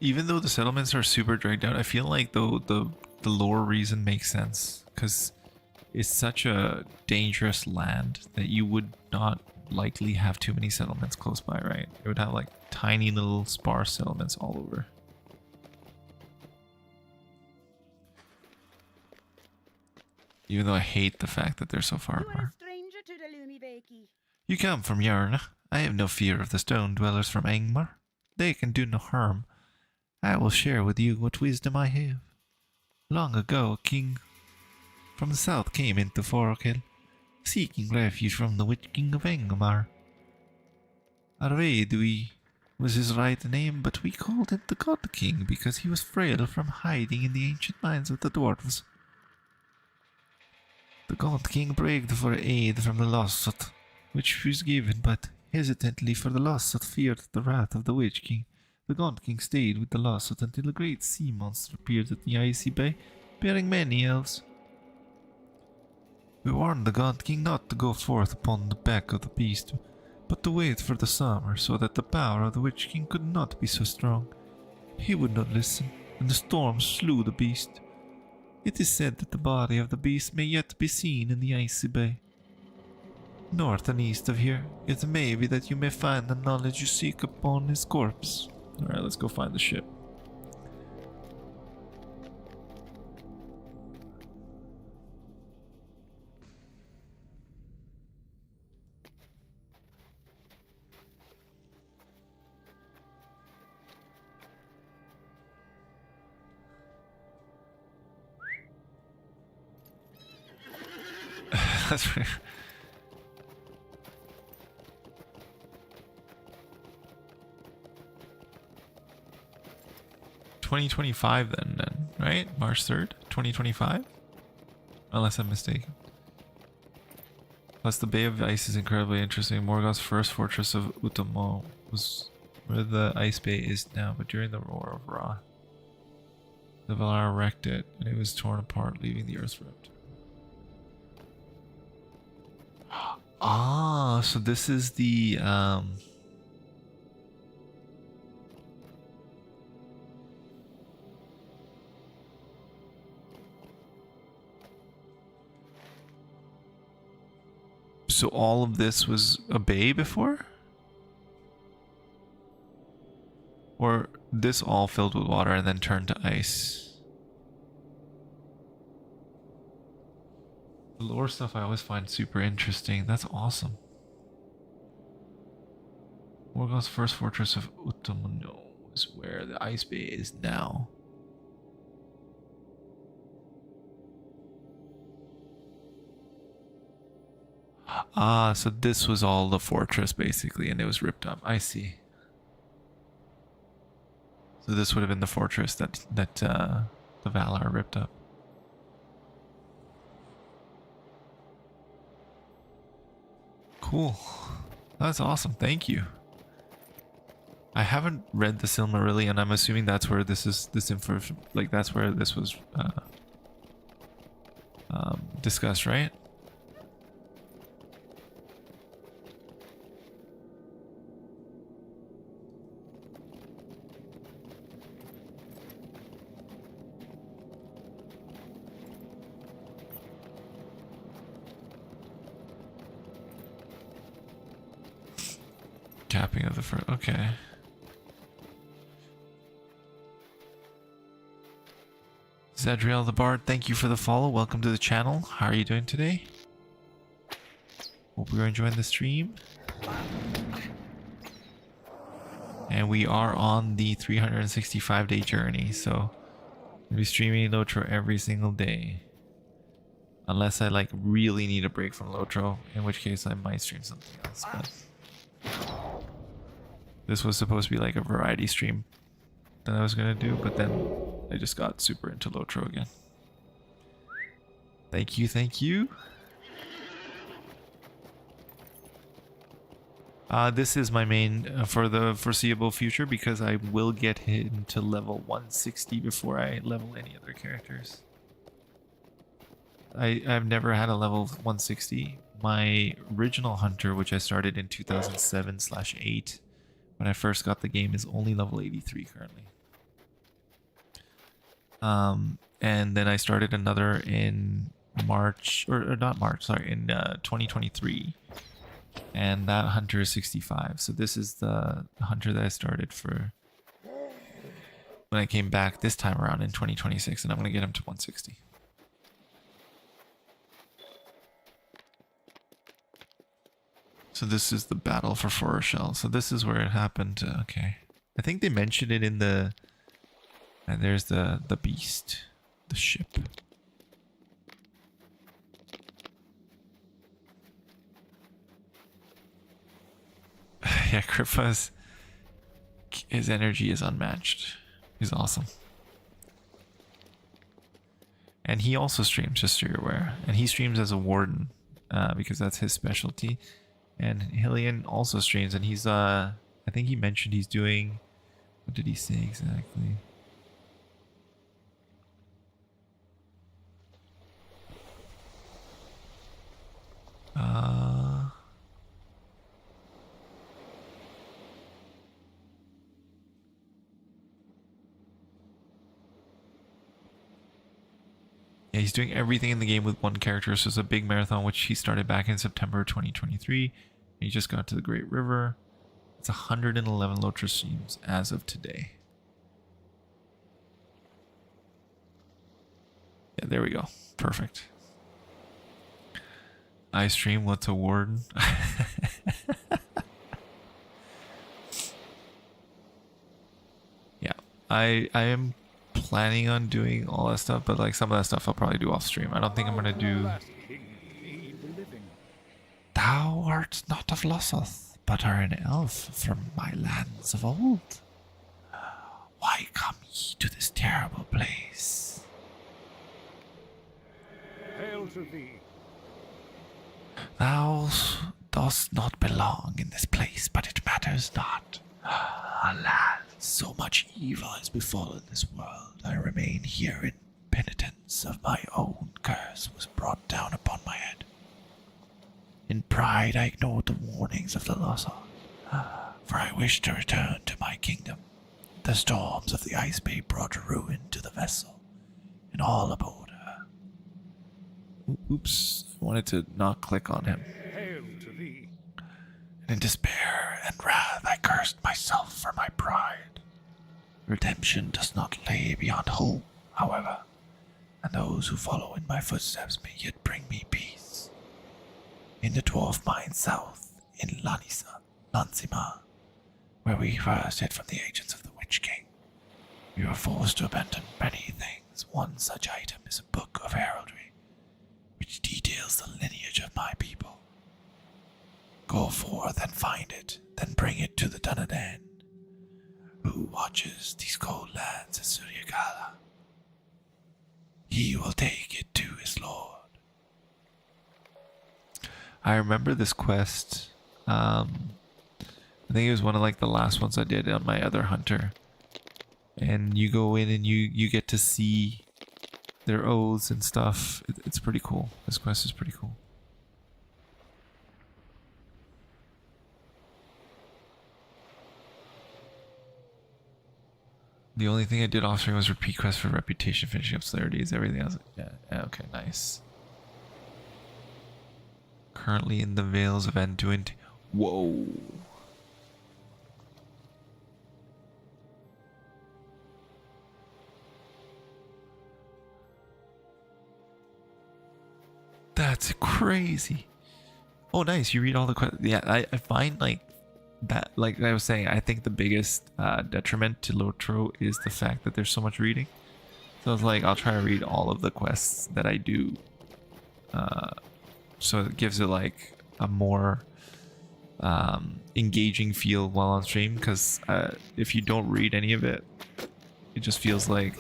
Even though the settlements are super dragged out, I feel like though the lore reason makes sense, because it's such a dangerous land that you would not likely have too many settlements close by, right? It would have like tiny little sparse settlements all over. Even though I hate the fact that they're so far You are a apart. stranger to the Lumi, Vaki. You come from Yarna. I have no fear of the stone dwellers from Angmar. They can do no harm. I will share with you what wisdom I have. Long ago, a king from the south came into Forochel, seeking refuge from the Witch King of Angmar. Arvedui was his right name, but we called him the God King because he was frail from hiding in the ancient mines of the dwarves. The God King begged for aid from the Lossoth, which was given, but hesitantly, for the Lossoth feared the wrath of the Witch King. The God King stayed with the Lossoth until a great sea monster appeared at the icy bay, bearing many elves. We warned the God King not to go forth upon the back of the beast, but to wait for the summer, so that the power of the Witch King could not be so strong. He would not listen, and the storm slew the beast. It is said that the body of the beast may yet be seen in the icy bay. North and east of here, it may be that you may find the knowledge you seek upon his corpse. Alright, let's go find the ship. That's right. $2025 then, right? March 3rd, 2025? Unless I'm mistaken. Plus the Bay of Ice is incredibly interesting. Morgoth's first fortress of Utumno was where the Ice Bay is now, but during the Roar of Ra, the Valar wrecked it, and it was torn apart, leaving the Earth's rift. Ah, so this is the So all of this was a bay before? Or this all filled with water and then turned to ice? The lore stuff I always find super interesting. That's awesome. Morgoth's first fortress of Utumno is where the ice bay is now. Ah, so this was all the fortress basically, and it was ripped up. I see. So this would have been the fortress that the Valar ripped up. Cool. That's awesome. Thank you. I haven't read the Silmarillion. I'm assuming that's where this info, like that's where this was discussed, right? Tapping of the first. Okay. Zadriel the Bard, thank you for the follow. Welcome to the channel. How are you doing today? Hope you're enjoying the stream. And we are on the 365-day journey, so we'll be streaming LOTRO every single day. Unless I like really need a break from LOTRO, in which case I might stream something else. But this was supposed to be like a variety stream that I was gonna do, but then I just got super into LOTRO again. Thank you, thank you. This is my main for the foreseeable future because I will get him to level 160 before I level any other characters. I've never had a level 160. My original hunter, which I started in 2007/8, when I first got the game, is only level 83 currently. And then I started another in March, or not March, sorry, in 2023. And that hunter is 65. So this is the hunter that I started for when I came back this time around in 2026, and I'm going to get him to 160. So this is the battle for Forochel. So this is where it happened. Okay. I think they mentioned it in the... And there's the beast. The ship. Yeah, Kripa's... His energy is unmatched. He's awesome. And he also streams, just so you're aware. And he streams as a warden. Because that's his specialty. And Helian also streams, and he's I think he mentioned he's doing, what did he say exactly? Yeah, he's doing everything in the game with one character, so it's a big marathon, which he started back in September 2023. He just got to the Great River. It's 111 LOTRO streams as of today. Yeah, there we go. Perfect. I stream what's a warden. Yeah, I am planning on doing all that stuff, but like some of that stuff I'll probably do off stream. I don't think I'm gonna do. Thou art not of Lossoth, but are an elf from my lands of old. Why come ye to this terrible place? Hail to thee. Thou dost not belong in this place, but it matters not. Alas, so much evil has befallen this world. I remain here in penitence of my own curse was brought down upon my head. In pride I ignored the warnings of the Lossoth, for I wished to return to my kingdom. The storms of the Ice Bay brought ruin to the vessel, and all aboard her. Oops, I wanted to not click on him. Hail And in despair and wrath I cursed myself for my pride. Redemption does not lay beyond hope, however, and those who follow in my footsteps may yet bring me peace. In the Dwarf-mines south, in Lansima, where we first hid from the agents of the Witch King, we were forced to abandon many things. One such item is a book of heraldry, which details the lineage of my people. Go forth and find it, then bring it to the Dunedain, who watches these cold lands of Suri-kylä. He will take it to his lord. I remember this quest. I think it was one of like the last ones I did on my other hunter. And you go in and you get to see their oaths and stuff. It's pretty cool. This quest is pretty cool. The only thing I did off stream was repeat quest for reputation, finishing up celerities, everything else. Yeah, okay, nice. Currently in the Vales of Anduin. Whoa. That's crazy. Oh, nice. You read all the questions. Yeah, I find like that, like I was saying, I think the biggest detriment to LOTRO is the fact that there's so much reading. So I was like, I'll try to read all of the quests that I do. So it gives it like a more engaging feel while on stream. Because if you don't read any of it, it just feels like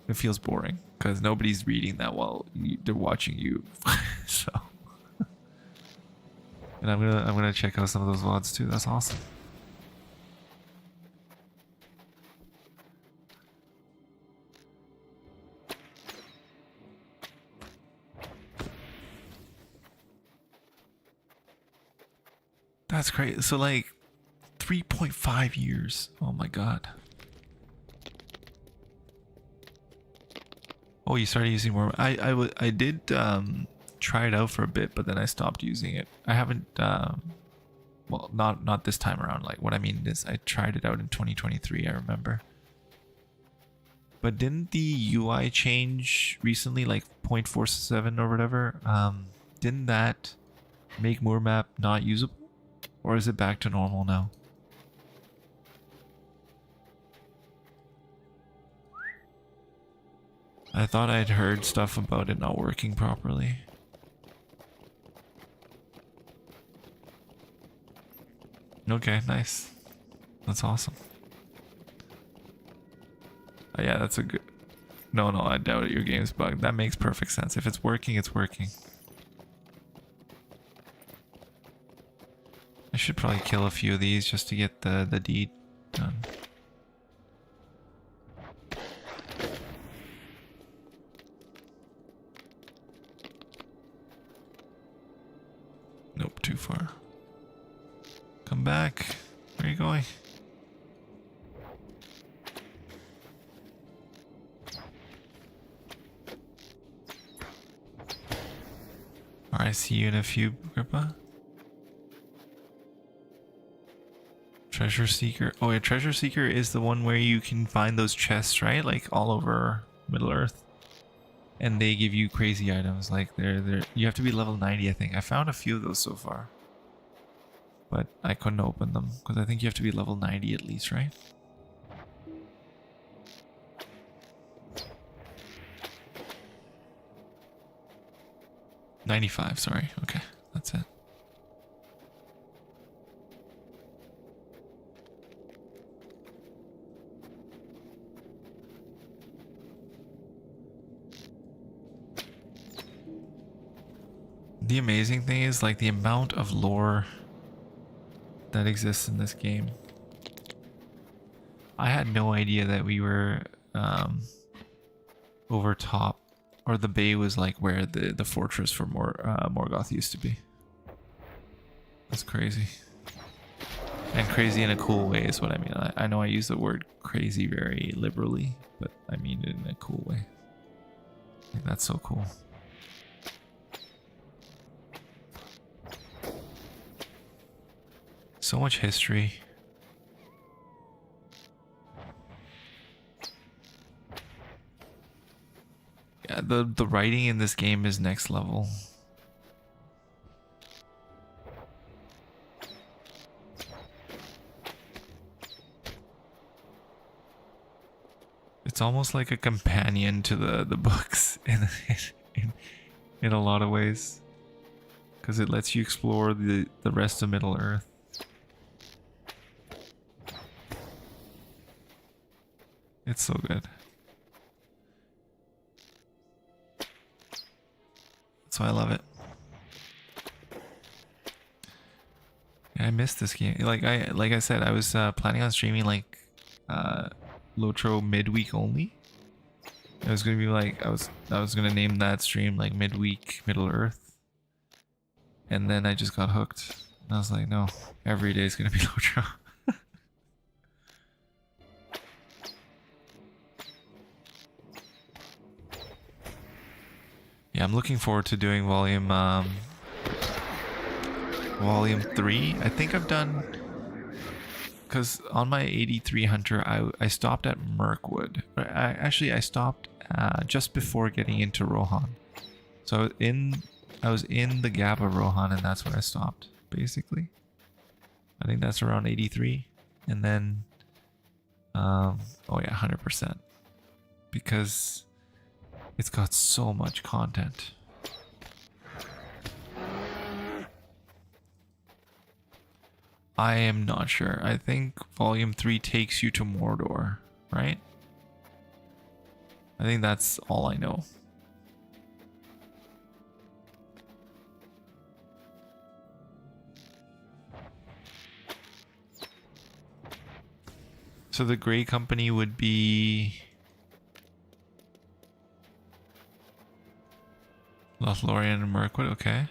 it feels boring. Because nobody's reading that while they're watching you. So. And I'm gonna check out some of those VODs too. That's awesome. That's great. So like 3.5 years. Oh my god. Oh, you started using more. I did try it out for a bit, but then I stopped using it. I haven't well, not this time around. Like what I mean is I tried it out in 2023, I remember. But didn't the UI change recently, like 0.47 or whatever? Didn't that make Moormap not usable? Or is it back to normal now? I thought I'd heard stuff about it not working properly. Okay, nice. That's awesome. Oh, yeah, that's a good... No, I doubt it. Your game's bugged. That makes perfect sense. If it's working, it's working. I should probably kill a few of these just to get the deed done. Nope, too far. Come back. Where are you going? Alright, see you in a few, Grippa. Treasure Seeker. Oh yeah, Treasure Seeker is the one where you can find those chests, right? Like all over Middle Earth. And they give you crazy items. Like they're you have to be level 90, I think. I found a few of those so far. But I couldn't open them because I think you have to be level 90 at least, right? $95, sorry. Okay, that's it. The amazing thing is like the amount of lore that exists in this game. I had no idea that we were over top, or the bay was like where the fortress for Morgoth used to be. That's crazy. And crazy in a cool way is what I mean. I know I use the word crazy very liberally, but I mean it in a cool way. Like, that's so cool. So much history. Yeah, the writing in this game is next level. It's almost like a companion to the books in a lot of ways, because it lets you explore the rest of Middle Earth. It's so good. That's why I love it. Yeah, I missed this game. Like I said, I was planning on streaming like LOTRO midweek only. It was gonna be like I was gonna name that stream like midweek Middle Earth, and then I just got hooked. And I was like, no, every day is gonna be LOTRO. Yeah, I'm looking forward to doing volume 3. I think I've done, because on my 83 Hunter I stopped at Mirkwood. I stopped just before getting into Rohan. So I was in the gap of Rohan, and that's where I stopped basically. I think that's around 83, and then oh yeah, 100%, because it's got so much content. I am not sure. I think volume 3 takes you to Mordor, right? I think that's all I know. So the Grey Company would be Lothlorien and Mirkwood, okay.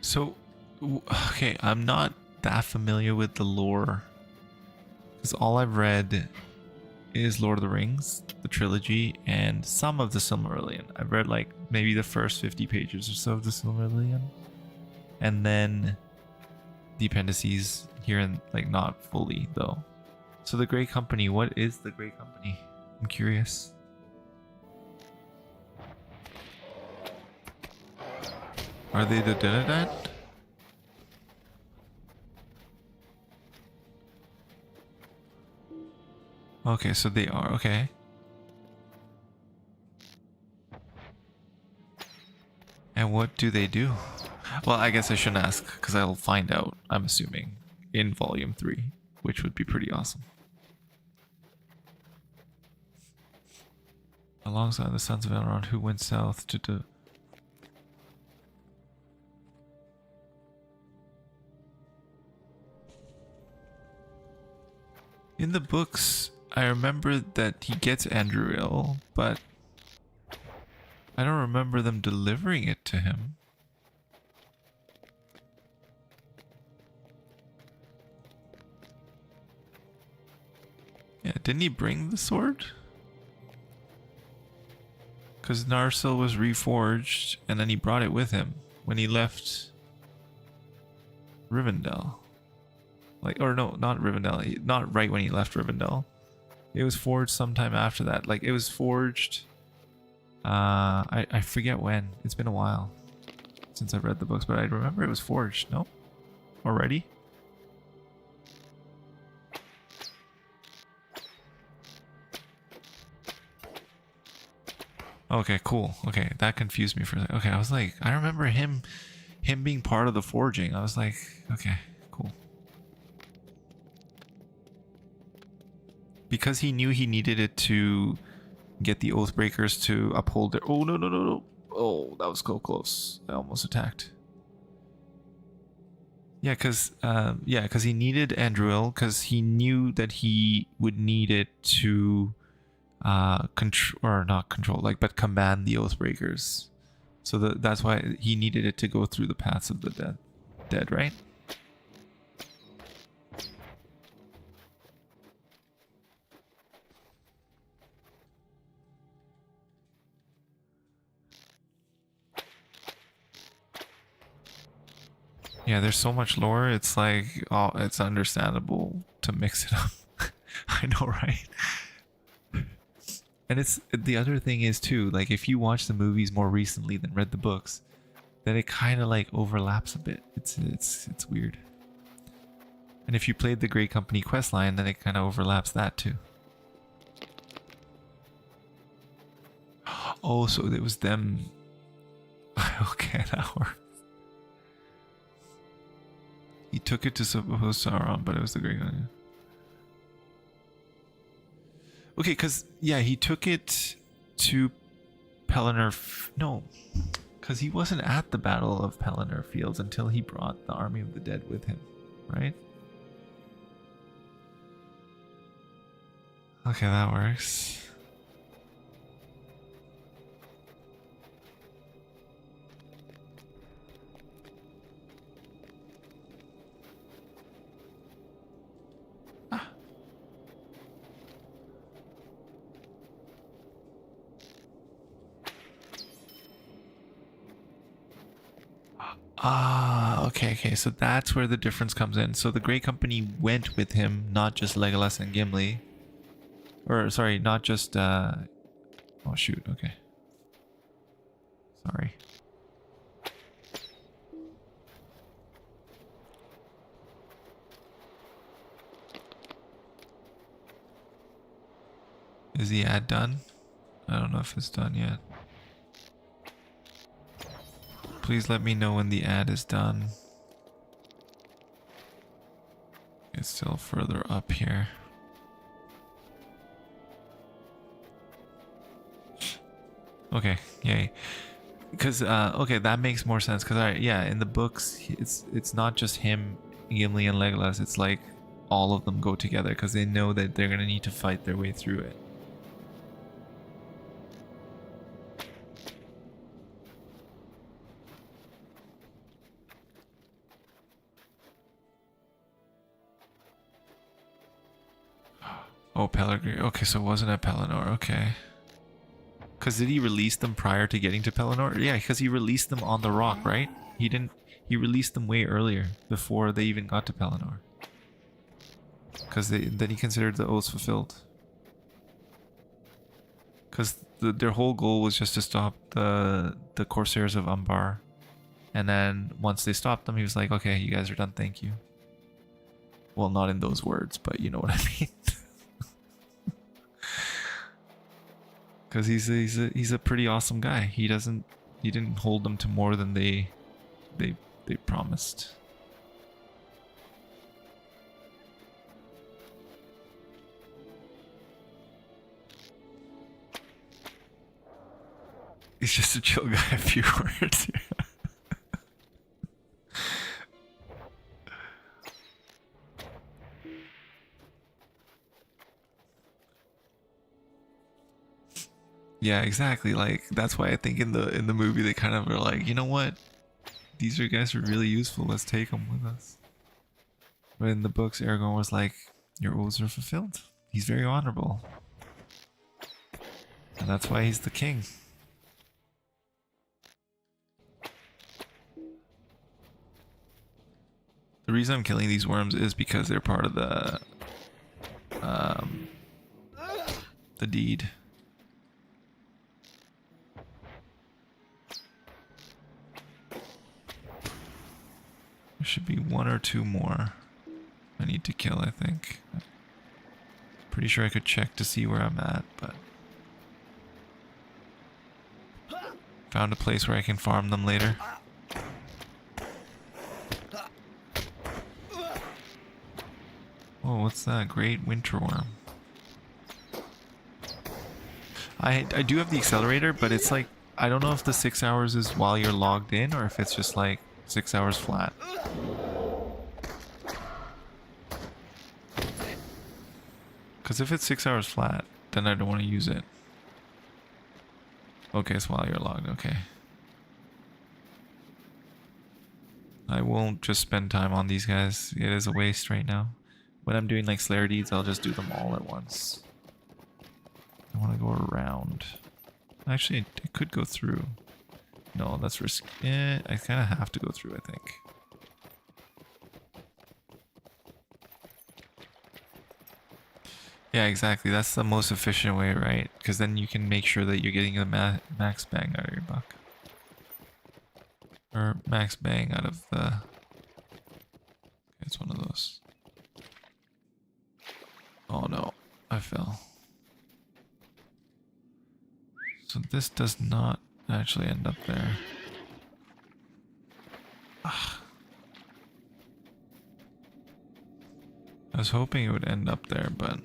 So, okay, I'm not that familiar with the lore, because all I've read is Lord of the Rings, the trilogy, and some of the Silmarillion. I've read like maybe the first 50 pages or so of the Silmarillion, and then the appendices here, and like not fully though. So the Grey Company, what is the Grey Company? I'm curious. Are they the Dunedain? Okay, so they are, okay. And what do they do? Well, I guess I shouldn't ask, because I'll find out, I'm assuming, in volume 3, which would be pretty awesome. Alongside the Sons of Elrond, who went south to do... In the books, I remember that he gets Andruil, but I don't remember them delivering it to him. Yeah, didn't he bring the sword? Because Narquil was reforged, and then he brought it with him when he left Rivendell. Like, or no, not Rivendell. Not right when he left Rivendell. It was forged sometime after that. Like, it was forged... I forget when. It's been a while since I've read the books, but I remember it was forged. No? Already? Okay, cool. Okay, that confused me for a second. Okay, I was like, I remember him being part of the forging. I was like, okay, cool. Because he knew he needed it to get the Oathbreakers to uphold their... Oh, no, no, no, no. Oh, that was so close. I almost attacked. Yeah, because he needed Andruil, because he knew that he would need it to but command the Oathbreakers. So that's why he needed it to go through the paths of the dead, right? Yeah, there's so much lore. It's like, oh, it's understandable to mix it up. I know, right? And it's the other thing is too, like if you watch the movies more recently than read the books, then it kind of like overlaps a bit. It's weird. And if you played the Great Company questline, then it kind of overlaps that too. Oh, so it was them. Okay, that worked. He took it to suppose Sauron, but it was the Great Company. Okay, because, yeah, he took it to Pelennor... No, because he wasn't at the Battle of Pelennor Fields until he brought the Army of the Dead with him, right? Okay, that works. Ah, okay, so that's where the difference comes in. So the Grey Company went with him, not just Legolas and Gimli. Or, sorry, not just, oh shoot, okay. Sorry. Is the ad done? I don't know if it's done yet. Please let me know when the ad is done. It's still further up here. Okay, yay. Because, okay, that makes more sense. Because, yeah, in the books, it's not just him, Gimli, and Legolas. It's like all of them go together because they know that they're going to need to fight their way through it. Oh, Pelennor. Okay, so it wasn't at Pelennor. Okay. Because did he release them prior to getting to Pelennor? Yeah, because he released them on the rock, right? He didn't... He released them way earlier, before they even got to Pelennor. Because then he considered the oaths fulfilled. Because their whole goal was just to stop the Corsairs of Umbar. And then once they stopped them, he was like, okay, you guys are done, thank you. Well, not in those words, but you know what I mean. Because he's a pretty awesome guy. He didn't hold them to more than they promised. He's just a chill guy, a few words. Yeah, exactly. Like that's why I think in the movie they kind of are like, you know what? These guys are really useful. Let's take them with us. But in the books, Aragorn was like, your oaths are fulfilled. He's very honorable. And that's why he's the king. The reason I'm killing these worms is because they're part of the deed. There should be one or two more I need to kill, I think. Pretty sure I could check to see where I'm at, but... Found a place where I can farm them later. Oh, what's that? Great winter worm. I do have the accelerator, but it's like, I don't know if the 6 hours is while you're logged in or if it's just like 6 hours flat. Because if it's 6 hours flat, then I don't want to use it. Okay, it's while you're logged, okay. I won't just spend time on these guys. It is a waste right now. When I'm doing like Slayer deeds, I'll just do them all at once. I want to go around. Actually, I could go through. No, that's risky. I kind of have to go through, I think. Yeah, exactly. That's the most efficient way, right? Because then you can make sure that you're getting the max bang out of your buck. Or max bang out of the... It's one of those. Oh no, I fell. So this does not actually end up there. Ugh. I was hoping it would end up there, but...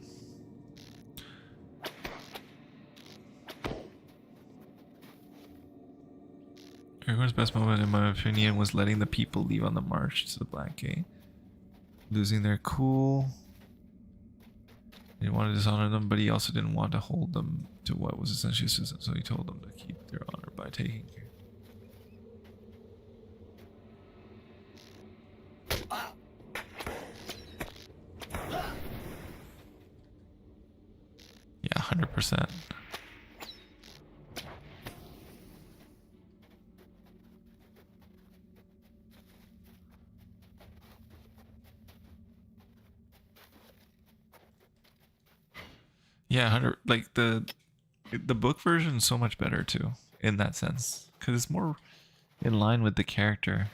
Aragorn's best moment, in my opinion, was letting the people leave on the march to the Black Gate. Losing their cool. He didn't want to dishonor them, but he also didn't want to hold them to what was essentially a system, so he told them to keep their honor by taking care. Yeah, 100%. Yeah, 100. Like the book version is so much better too, in that sense, because it's more in line with the character.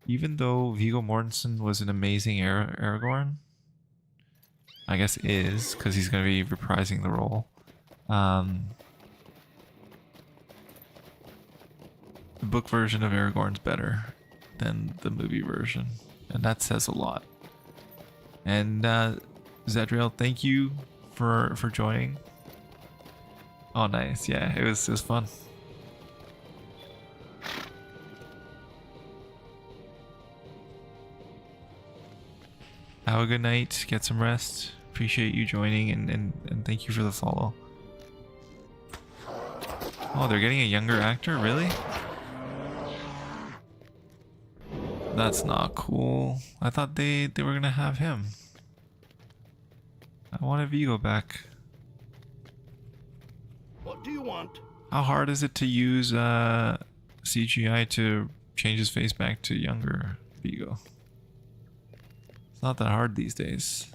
Even though Viggo Mortensen was an amazing Aragorn, I guess is because he's going to be reprising the role. The book version of Aragorn's better than the movie version, and that says a lot. And Zadriel, thank you for joining. Oh, nice. Yeah, it was fun. Have a good night. Get some rest. Appreciate you joining and thank you for the follow. Oh, they're getting a younger actor? Really? That's not cool. I thought they were gonna have him. I want a Vigo back. What do you want? How hard is it to use CGI to change his face back to younger Vigo? It's not that hard these days.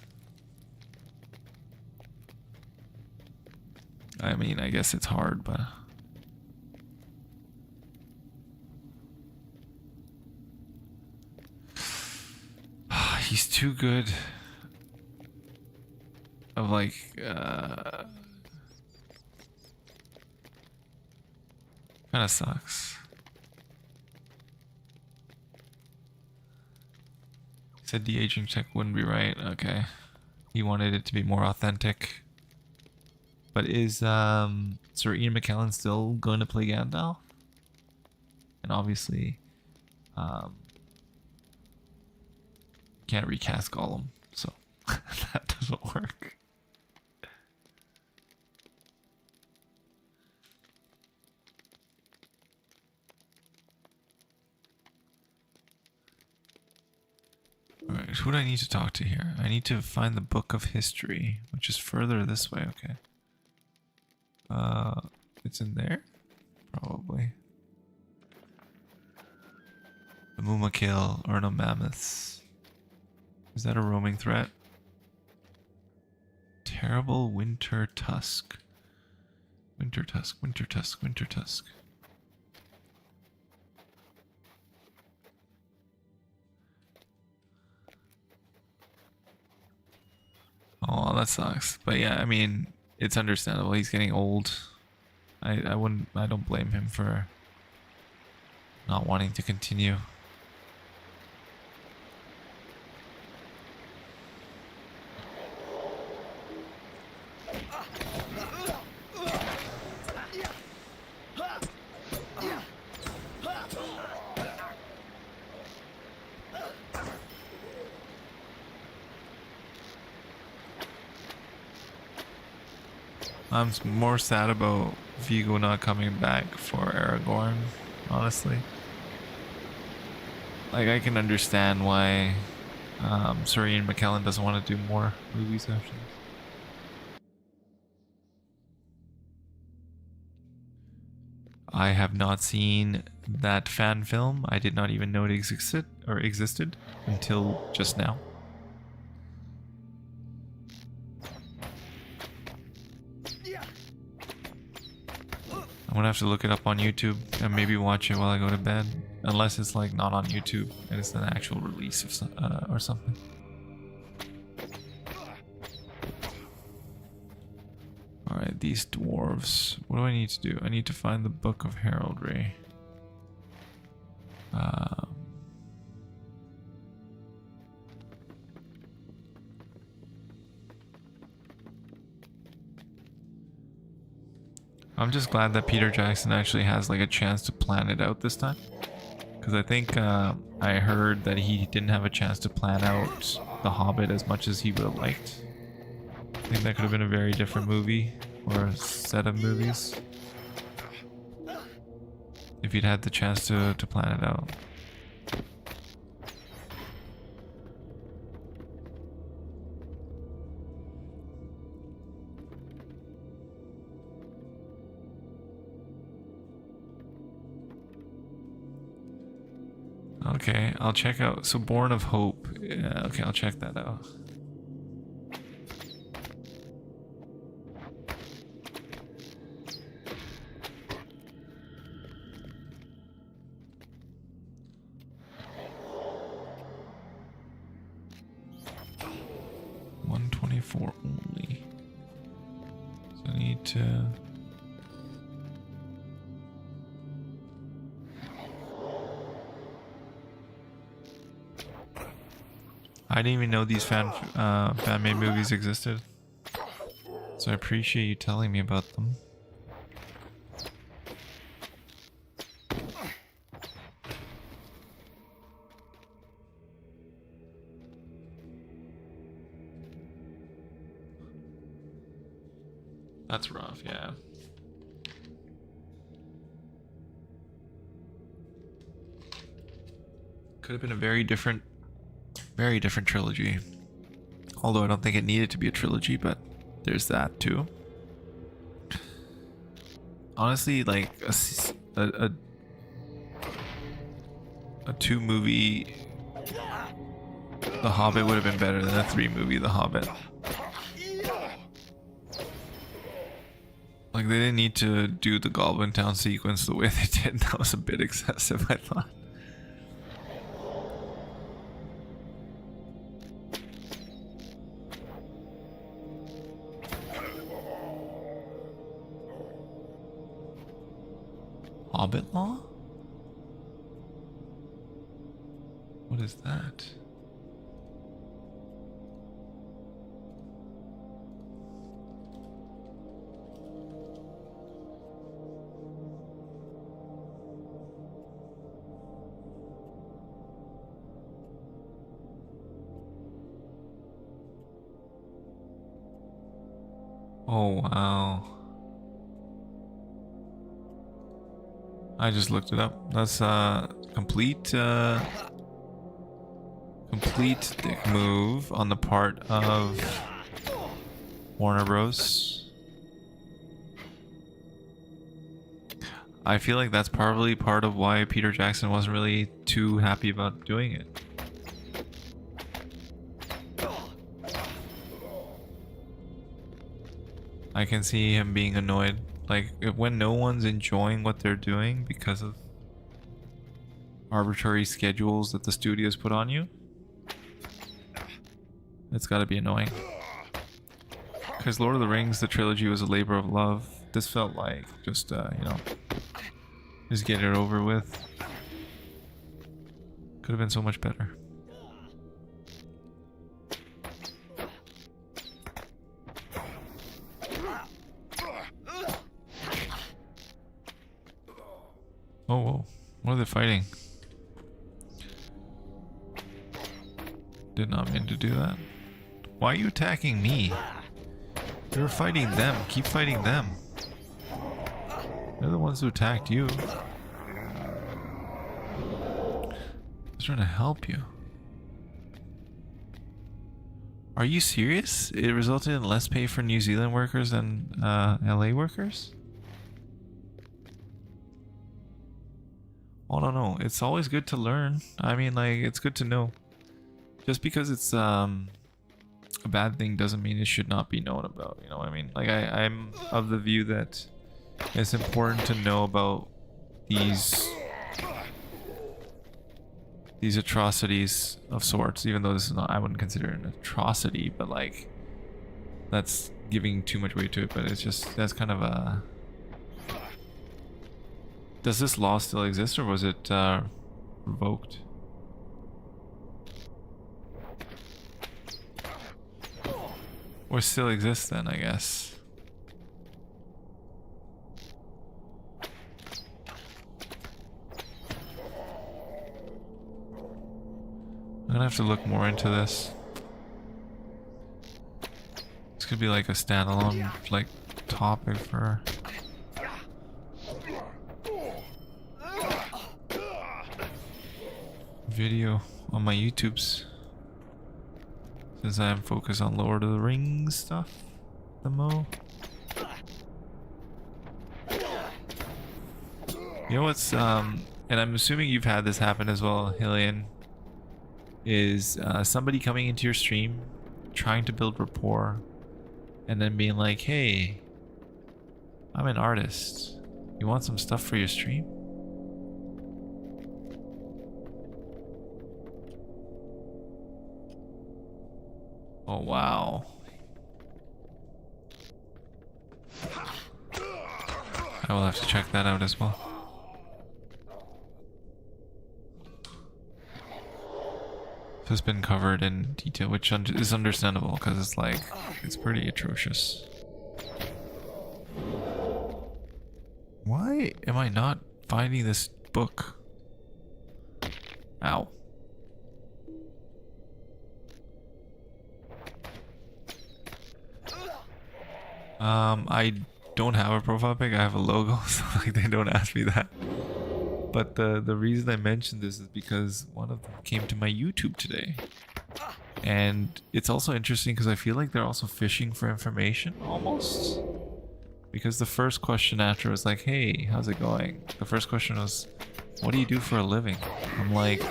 I mean, I guess it's hard, but... He's too good. Of like, kind of sucks. He said the aging check wouldn't be right. Okay. He wanted it to be more authentic. But is Sir Ian McKellen still going to play Gandalf? And obviously, can't recast Gollum, so that doesn't work. Alright, who do I need to talk to here? I need to find the Book of History, which is further this way, okay. It's in there? Probably. The Mumakil, or no mammoths. Is that a roaming threat? Terrible Winter Tusk. Winter Tusk, Winter Tusk, Winter Tusk. Oh, that sucks. But yeah, I mean, it's understandable. He's getting old. I don't blame him for not wanting to continue. I'm more sad about Vigo not coming back for Aragorn, honestly. Like, I can understand why Suri and McKellen doesn't want to do more movie sessions. I have not seen that fan film. I did not even know it existed until just now. I'm gonna have to look it up on YouTube and maybe watch it while I go to bed, unless it's like not on YouTube and it's an actual release of or something. All right, these dwarves. What do I need to do? I need to find the Book of Heraldry. I'm just glad that Peter Jackson actually has like a chance to plan it out this time, because I think I heard that he didn't have a chance to plan out The Hobbit as much as he would have liked. I think that could have been a very different movie or a set of movies if he'd had the chance to plan it out. Okay, I'll check out. So Born of Hope. Yeah, okay, I'll check that out. $124 only. So I need to. I didn't even know these fan-made movies existed, so I appreciate you telling me about them. That's rough, yeah. Could have been a very different trilogy. Although I don't think it needed to be a trilogy, but there's that too. Honestly, like a 2-movie The Hobbit would have been better than a 3-movie The Hobbit. Like, they didn't need to do the Goblin Town sequence the way they did. That was a bit excessive, I thought. Hobbit law? What is that? Oh wow. I just looked it up. That's complete dick move on the part of Warner Bros. I feel like that's probably part of why Peter Jackson wasn't really too happy about doing it. I can see him being annoyed. Like, when no one's enjoying what they're doing because of arbitrary schedules that the studios put on you, it's gotta be annoying. Because Lord of the Rings, the trilogy, was a labor of love This felt like just, you know, just get it over with. Could have been so much better. Oh, whoa. What are they fighting? Did not mean to do that. Why are you attacking me? You're fighting them. Keep fighting them. They're the ones who attacked you. I was trying to help you. Are you serious? It resulted in less pay for New Zealand workers than LA workers? I don't know. It's always good to learn. I mean, like, it's good to know. Just because it's a bad thing doesn't mean it should not be known about. You know what I mean? Like, I'm of the view that it's important to know about these atrocities of sorts, even though this is not, I wouldn't consider it an atrocity, but like, that's giving too much weight to it. But it's just, that's kind of a... Does this law still exist, or was it revoked? Or still exists then, I guess. I'm gonna have to look more into this. This could be like a standalone like topic for video on my YouTubes, since I am focused on Lord of the Rings stuff the mo. You know what's and I'm assuming you've had this happen as well, Helian, is somebody coming into your stream trying to build rapport and then being like, hey, I'm an artist, you want some stuff for your stream? Oh wow. I will have to check that out as well. So it's been covered in detail, which is understandable because it's like, it's pretty atrocious. Why am I not finding this book? Ow. I don't have a profile pic, I have a logo, so like they don't ask me that. But the reason I mentioned this is because one of them came to my YouTube today. And it's also interesting because I feel like they're also fishing for information, almost. Because the first question after was like, hey, how's it going? The first question was, what do you do for a living? I'm like,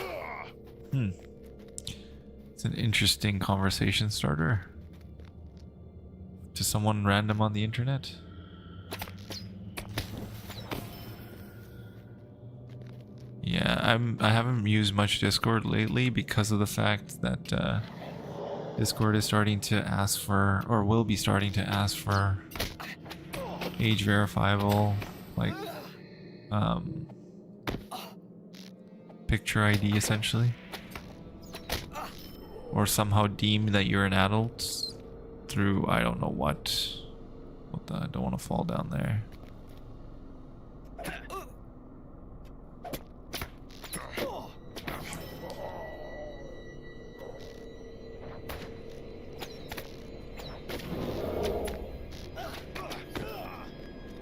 it's an interesting conversation starter. To someone random on the internet. Yeah, I haven't used much Discord lately because of the fact that Discord is starting to ask for, or will be starting to ask for, age verifiable, like picture ID essentially, or somehow deem that you're an adult through I don't know what. What the? I don't want to fall down there.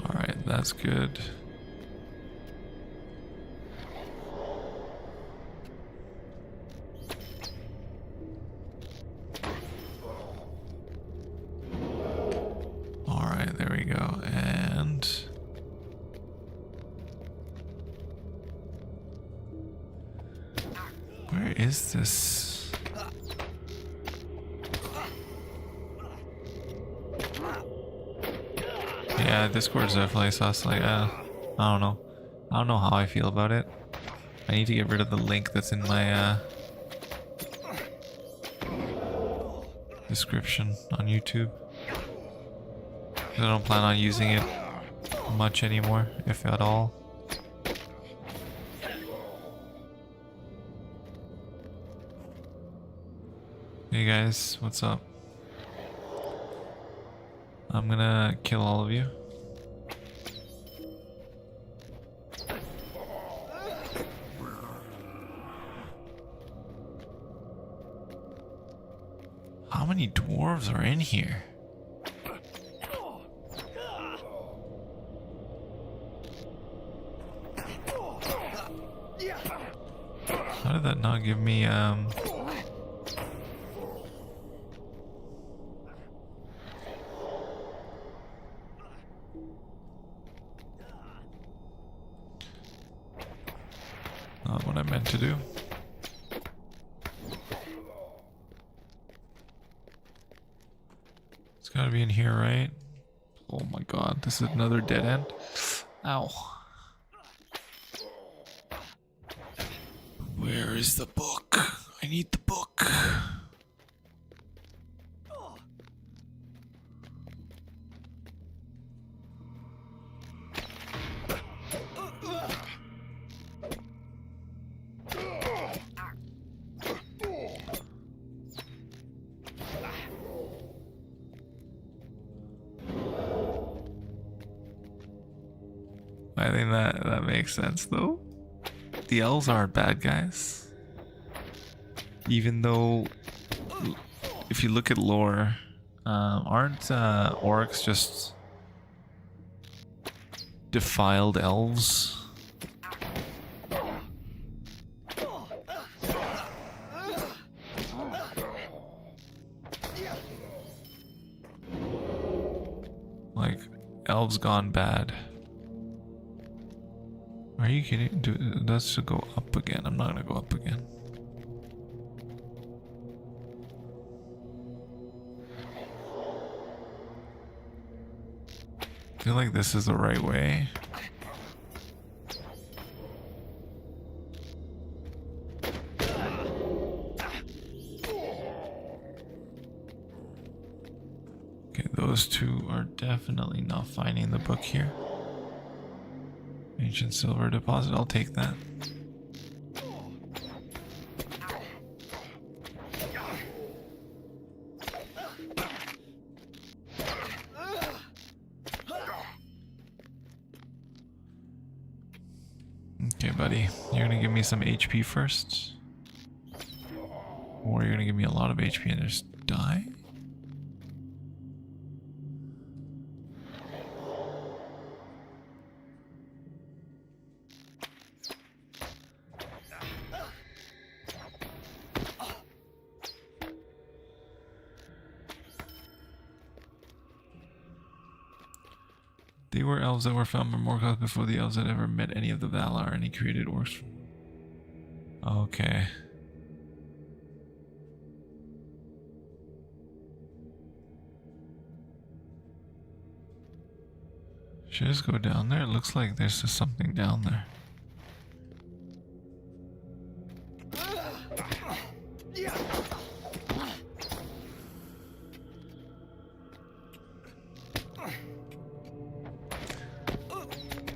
Alright, that's good. Alright, there we go. And where is this? Yeah, Discord's definitely sus. Like, I don't know. I don't know how I feel about it. I need to get rid of the link that's in my description on YouTube. I don't plan on using it much anymore, if at all. Hey guys, what's up? I'm gonna kill all of you. How many dwarves are in here? How did that not give me not what I meant to do. It's gotta be in here, right? Oh my god, this is another dead end. Ow. Where is the book? I need the book. I think that makes sense though. The elves aren't bad guys. Even though, if you look at lore, aren't orcs just defiled elves? Like, elves gone bad. Are you kidding? That should go up again. I'm not gonna go up again. I feel like this is the right way. Okay, those two are definitely not finding the book here. Ancient silver deposit, I'll take that. Okay, buddy, you're gonna give me some HP first? Or you're gonna give me a lot of HP and just die? They were elves that were found by Morgoth before the elves had ever met any of the Valar, and he created orcs. Okay. Should I just go down there? It looks like there's just something down there.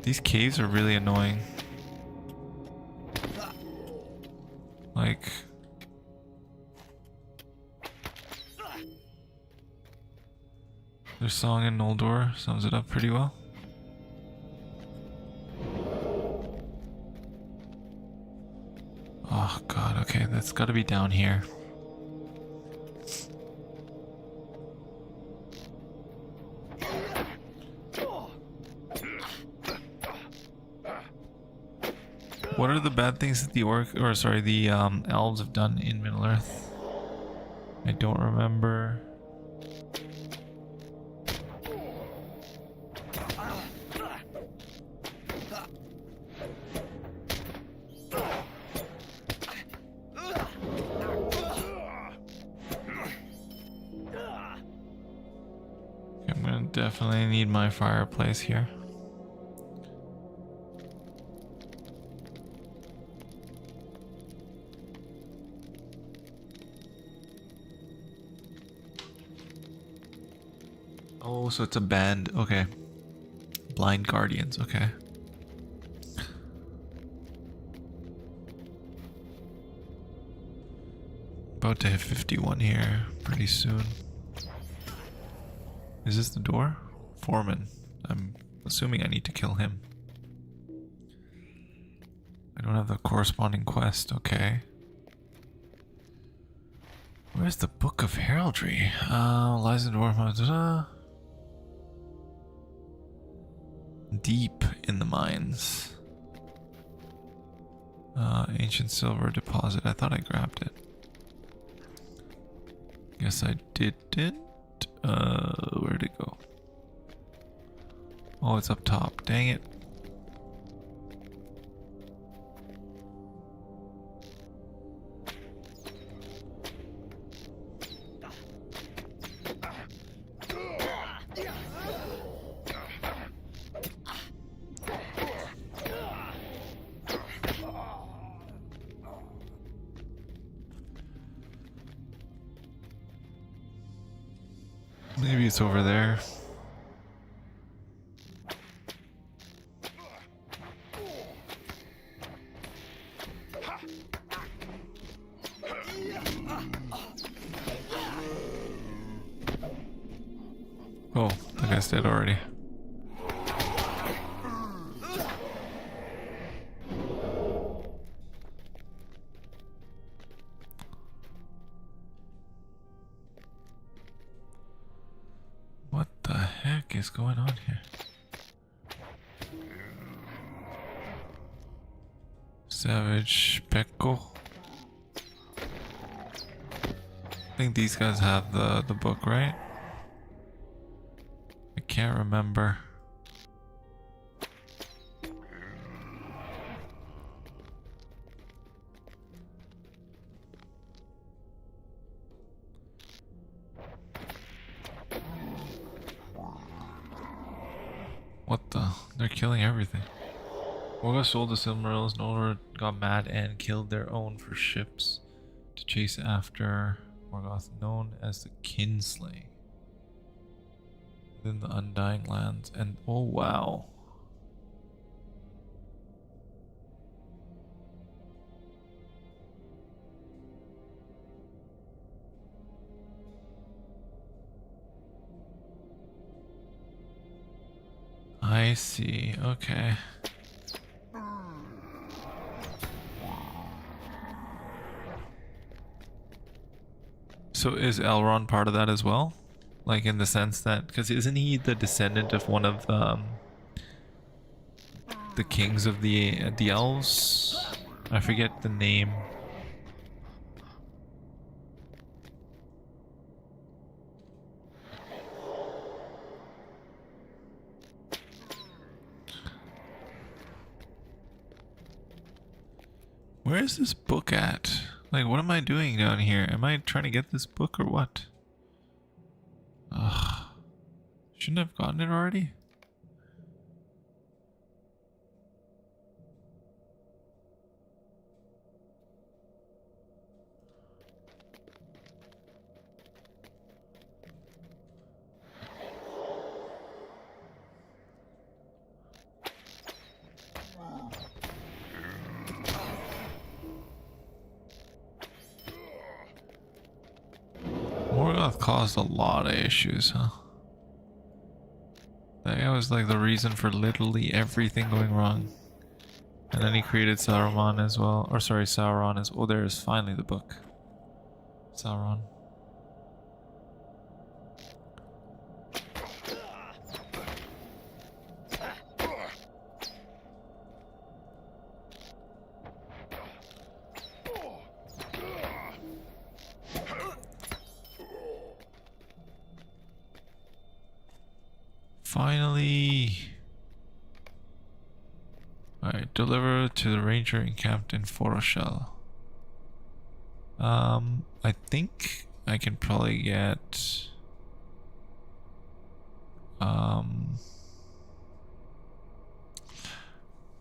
These caves are really annoying. Like... their song in Noldor sums it up pretty well. Oh god, okay, that's gotta be down here. What are the bad things that the elves have done in Middle-earth? I don't remember. I'm gonna definitely need my fireplace here. Oh, so it's a band. Okay. Blind Guardians, okay. About to hit 51 here pretty soon. Is this the door? Foreman. I'm assuming I need to kill him. I don't have the corresponding quest, okay. Where's the Book of Heraldry? Lies in Dwarf-mines. Deep in the mines. Ancient silver deposit. I thought I grabbed it. Guess I didn't. Where'd it go? Oh, it's up top. Dang it. Maybe it's over there. Oh, that guy's dead already. What the heck is going on here? Savage Pekko. I think these guys have the book, right? I can't remember. What the? They're killing everything. Morgoth sold the Silmarils, Noldor got mad and killed their own for ships to chase after Morgoth, known as the Kinslaying. Within the Undying Lands, and oh wow. I see, okay. So is Elrond part of that as well? Like in the sense that, because isn't he the descendant of one of the kings of the elves? I forget the name. Where is this book at? Like, what am I doing down here? Am I trying to get this book or what? Ugh. Shouldn't I have gotten it already? Morgoth caused a lot of issues, huh? That guy was like the reason for literally everything going wrong. And then he created Saruman as well. Or sorry, Sauron as well. Oh, there's finally the book. Sauron. Finally. Alright, deliver to the ranger encamped in Forochel. I think I can probably get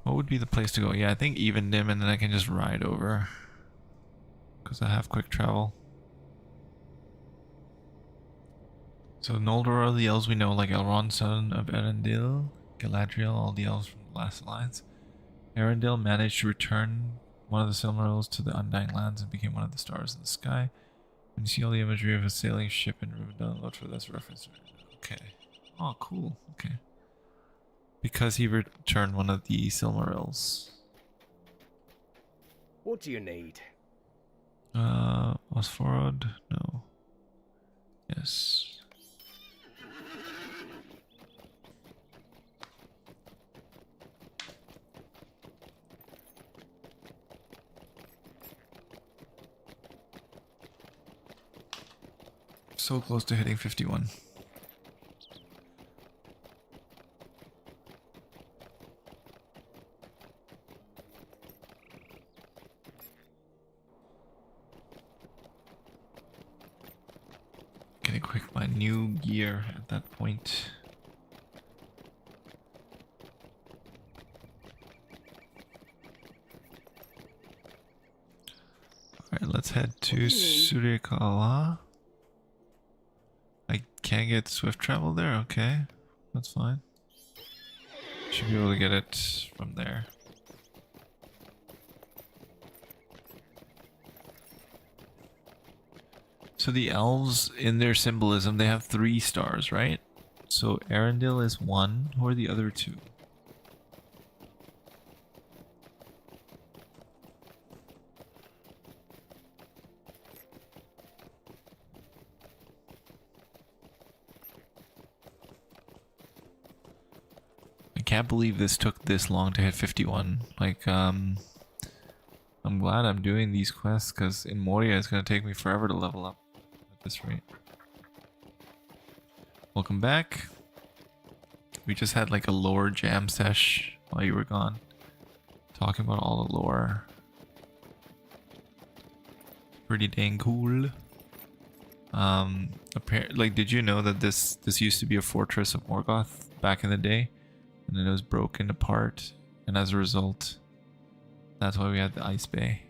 what would be the place to go? Yeah, I think Evendim, and then I can just ride over because I have quick travel. So Noldor are the elves we know, like Elrond, son of Elendil, Galadriel, all the elves from the last alliance. Rivendell managed to return one of the Silmarils to the Undying Lands and became one of the stars in the sky. When you see all the imagery of a sailing ship in Rivendell and LOTRO, that's a reference. Okay. Oh, cool. Okay. Because he returned one of the Silmarils. What do you need? Osforod? No. Yes. So close to hitting 51. Gonna equip my new gear at that point. Alright, let's head to Suri-kylä. I can't get swift travel there? Okay, that's fine. Should be able to get it from there. So the elves, in their symbolism, they have 3 stars, right? So Arendelle is 1, who are the other 2? I can't believe this took this long to hit 51. Like, I'm glad I'm doing these quests, because in Moria it's going to take me forever to level up at this rate. Welcome back. We just had like a lore jam sesh while you were gone. Talking about all the lore. Pretty dang cool. Like, did you know that this used to be a fortress of Morgoth back in the day? And then it was broken apart, and as a result, that's why we had the Ice Bay.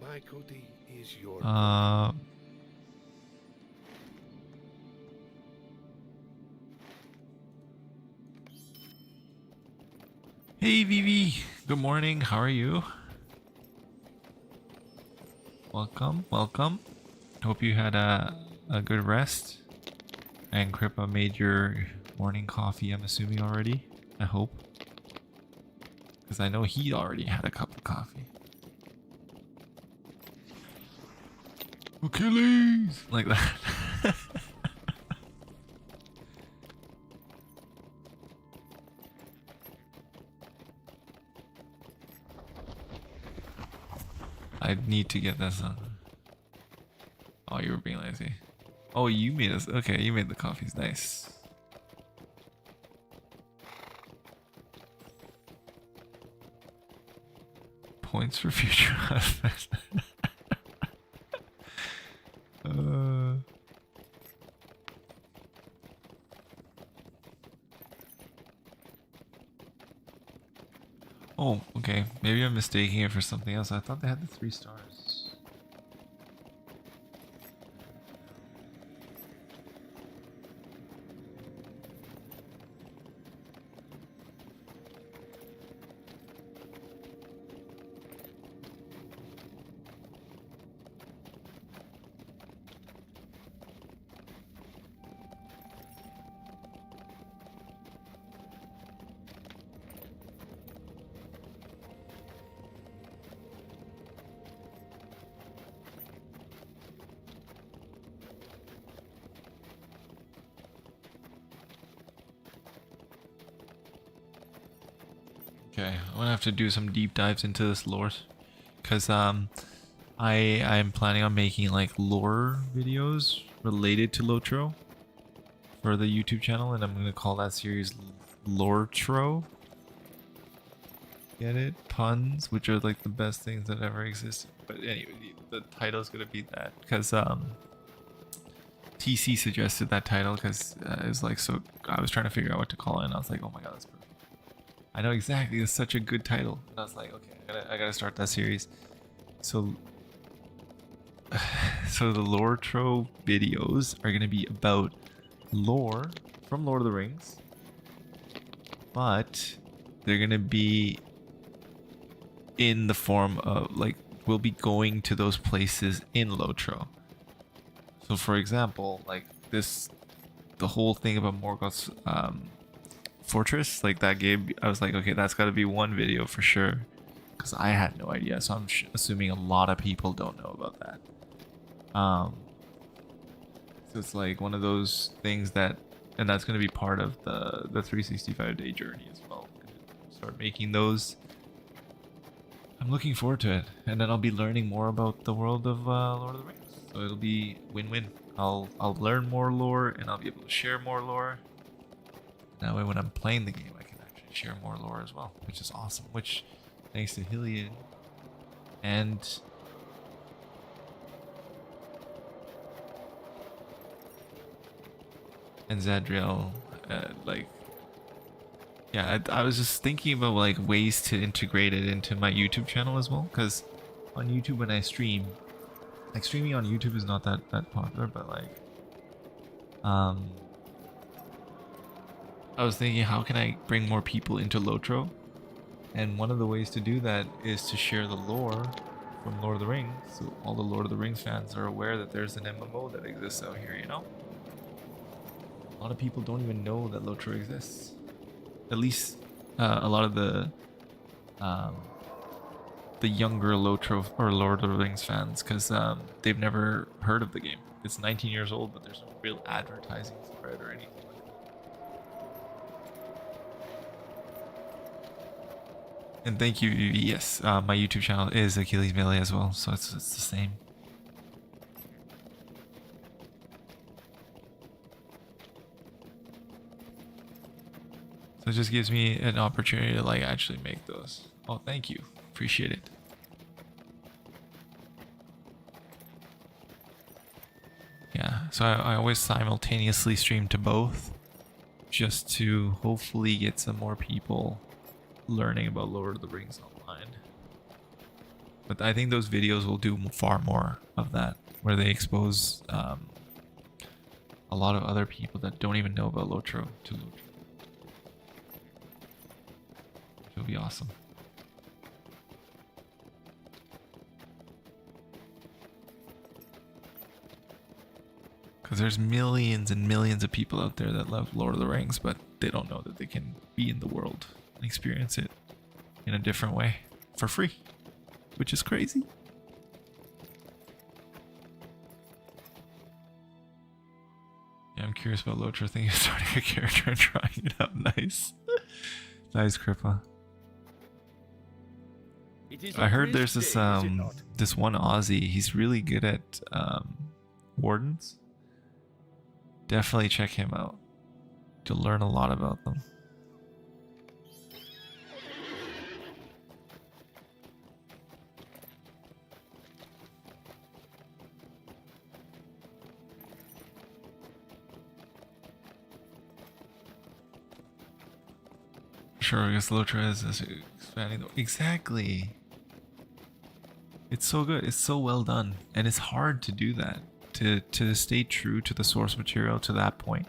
My Cody is your Hey Vivi, good morning, how are you? Welcome, welcome. Hope you had a good rest. And Kripa made your morning coffee, I'm assuming already. I hope. Because I know he already had a cup of coffee. Achilles! Like that. I need to get this on. Oh, you were being lazy. Oh, you made us. Okay, you made the coffees. Nice. Points for future husband. Oh, okay. Maybe I'm mistaking it for something else. I thought they had the 3 stars. Okay, I'm gonna have to do some deep dives into this lore, because I'm planning on making like lore videos related to LOTRO for the YouTube channel, and I'm gonna call that series LOTRO. Get it? Puns, which are like the best things that ever existed. But anyway, the title is gonna be that because TC suggested that title because it was like, so I was trying to figure out what to call it, and I was like, oh my god, that's perfect. I know exactly. It's such a good title. And I was like, okay, I gotta start that series. So, so the LOTRO videos are gonna be about lore from Lord of the Rings, but they're gonna be in the form of like we'll be going to those places in LOTRO. So for example, like the whole thing about Morgoth's fortress, like that game, I was like, okay, that's got to be one video for sure, because I had no idea. So I'm assuming a lot of people don't know about that. So it's like one of those things that, and that's going to be part of the 365-day journey as well. Start making those. I'm looking forward to it, and then I'll be learning more about the world of Lord of the Rings. So it'll be win-win. I'll learn more lore, and I'll be able to share more lore. That way, when I'm playing the game, I can actually share more lore as well, which is awesome. Which, thanks to Helian and Zadriel, like, yeah, I was just thinking about like ways to integrate it into my YouTube channel as well, because on YouTube when I stream, like streaming on YouTube is not that popular, but like, I was thinking, how can I bring more people into LOTRO? And one of the ways to do that is to share the lore from Lord of the Rings, so all the Lord of the Rings fans are aware that there's an MMO that exists out here, you know? A lot of people don't even know that LOTRO exists. At least a lot of the younger LOTRO or Lord of the Rings fans, because they've never heard of the game. It's 19 years old, but there's no real advertising for it or anything like that. And thank you, yes, my YouTube channel is AchillesMele as well, so it's the same. So it just gives me an opportunity to like actually make those. Oh, thank you. Appreciate it. Yeah, so I always simultaneously stream to both, just to hopefully get some more people learning about Lord of the Rings online. But I think those videos will do far more of that, where they expose a lot of other people that don't even know about LOTRO to LOTRO. It'll be awesome. Because there's millions and millions of people out there that love Lord of the Rings, but they don't know that they can be in the world and experience it in a different way for free, which is crazy. Yeah, I'm curious about LOTRO thinking of starting a character and trying it out. Nice. Nice, Kripa. I heard there's this this one Aussie. He's really good at wardens. Definitely check him out to learn a lot about them. Sure, I guess LOTRO is expanding. Exactly. It's so good. It's so well done, and it's hard to do that. To stay true to the source material to that point,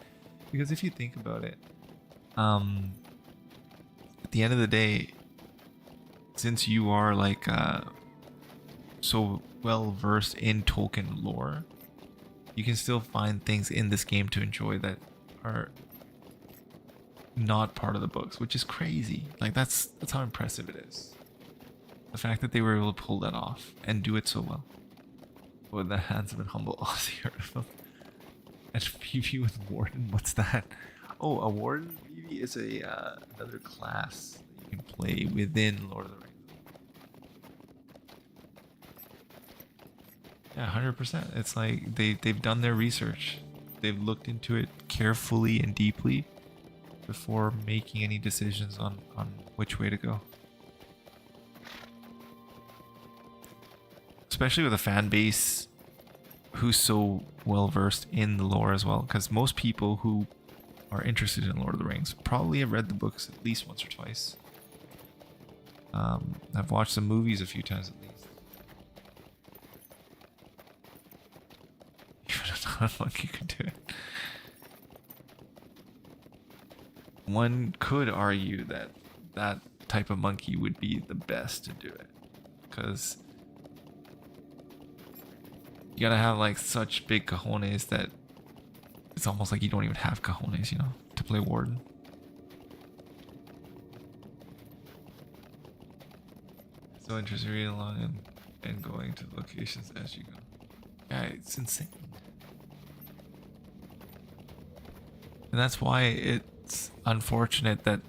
because if you think about it, at the end of the day, since you are like so well versed in Tolkien lore, you can still find things in this game to enjoy that are not part of the books, which is crazy. Like that's how impressive it is. The fact that they were able to pull that off and do it so well. With the handsome and humble Aussie. And PV with Warden, what's that? Oh, a Warden PV is a another class that you can play within Lord of the Rings. Yeah, 100%. It's like they've done their research. They've looked into it carefully and deeply before making any decisions on which way to go. Especially with a fan base who's so well versed in the lore as well, because most people who are interested in Lord of the Rings probably have read the books at least once or twice. I've watched the movies a few times at least. Even a non-monkey could do it. one could argue that that type of monkey would be the best to do it, because you gotta have like such big cojones that it's almost like you don't even have cojones, you know, to play warden. So interesting reading along and going to locations as you go. Yeah, it's insane. And that's why it's unfortunate that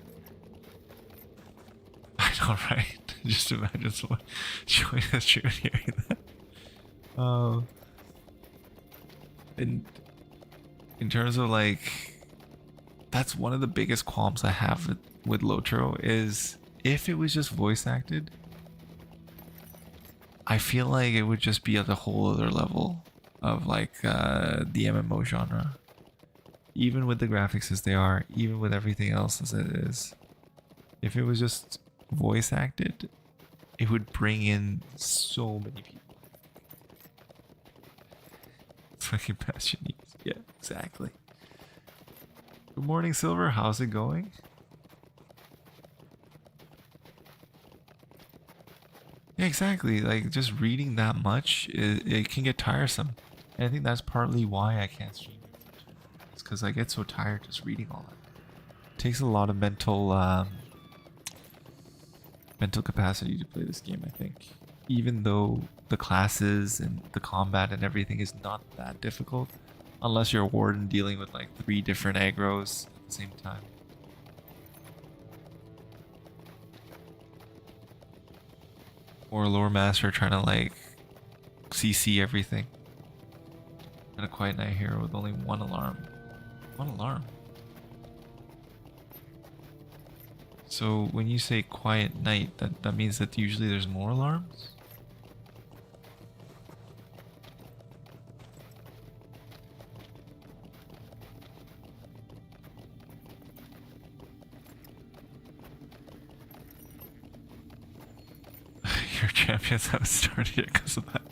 I know, right? Just imagine someone joining the stream and hearing that. In terms of like, that's one of the biggest qualms I have with LOTRO is if it was just voice acted, I feel like it would just be at a whole other level of like the MMO genre. Even with the graphics as they are, even with everything else as it is. If it was just voice acted, it would bring in so many people. Fucking passionate. Yeah, exactly. Good morning, Silver. How's it going? Yeah, exactly. Like, just reading that much, it can get tiresome. And I think that's partly why I can't stream. It's because I get so tired just reading all that. It takes a lot of mental capacity to play this game, I think. Even though the classes and the combat and everything is not that difficult. Unless you're a warden dealing with like 3 different aggros at the same time. Or a lore master trying to like CC everything. And a quiet night hero with only 1 alarm. 1 alarm? So when you say quiet night, that means that usually there's more alarms? Your champions haven't started yet because of that.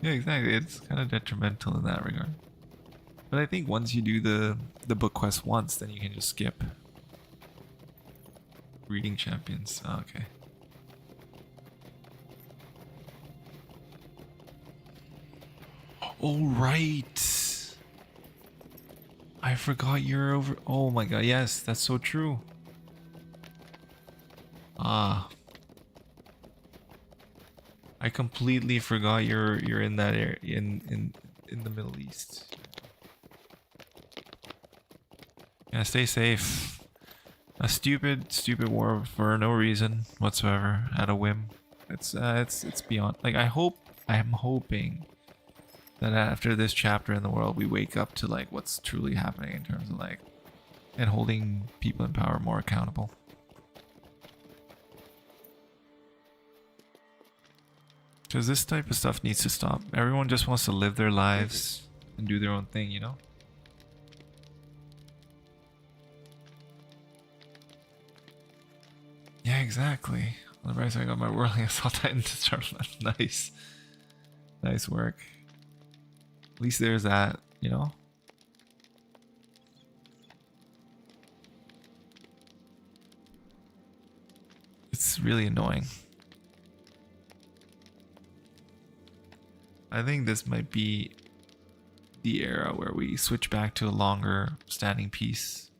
Yeah, exactly. It's kind of detrimental in that regard. But I think once you do the book quest once, then you can just skip. Reading champions. Oh, okay. Oh, right. I forgot you're over. Oh my god, yes, that's so true. Ah. I completely forgot you're in that area in the Middle East. Yeah, stay safe. A stupid war for no reason whatsoever, at a whim. It's beyond. Like I'm hoping that after this chapter in the world, we wake up to like what's truly happening in terms of like, and holding people in power more accountable. Because this type of stuff needs to stop. Everyone just wants to live their lives and do their own thing, you know? Yeah, exactly. On the bright side, I got my Whirling Assault Titan to start. Nice. Nice work. At least there's that, you know? It's really annoying. I think this might be the era where we switch back to a longer standing piece.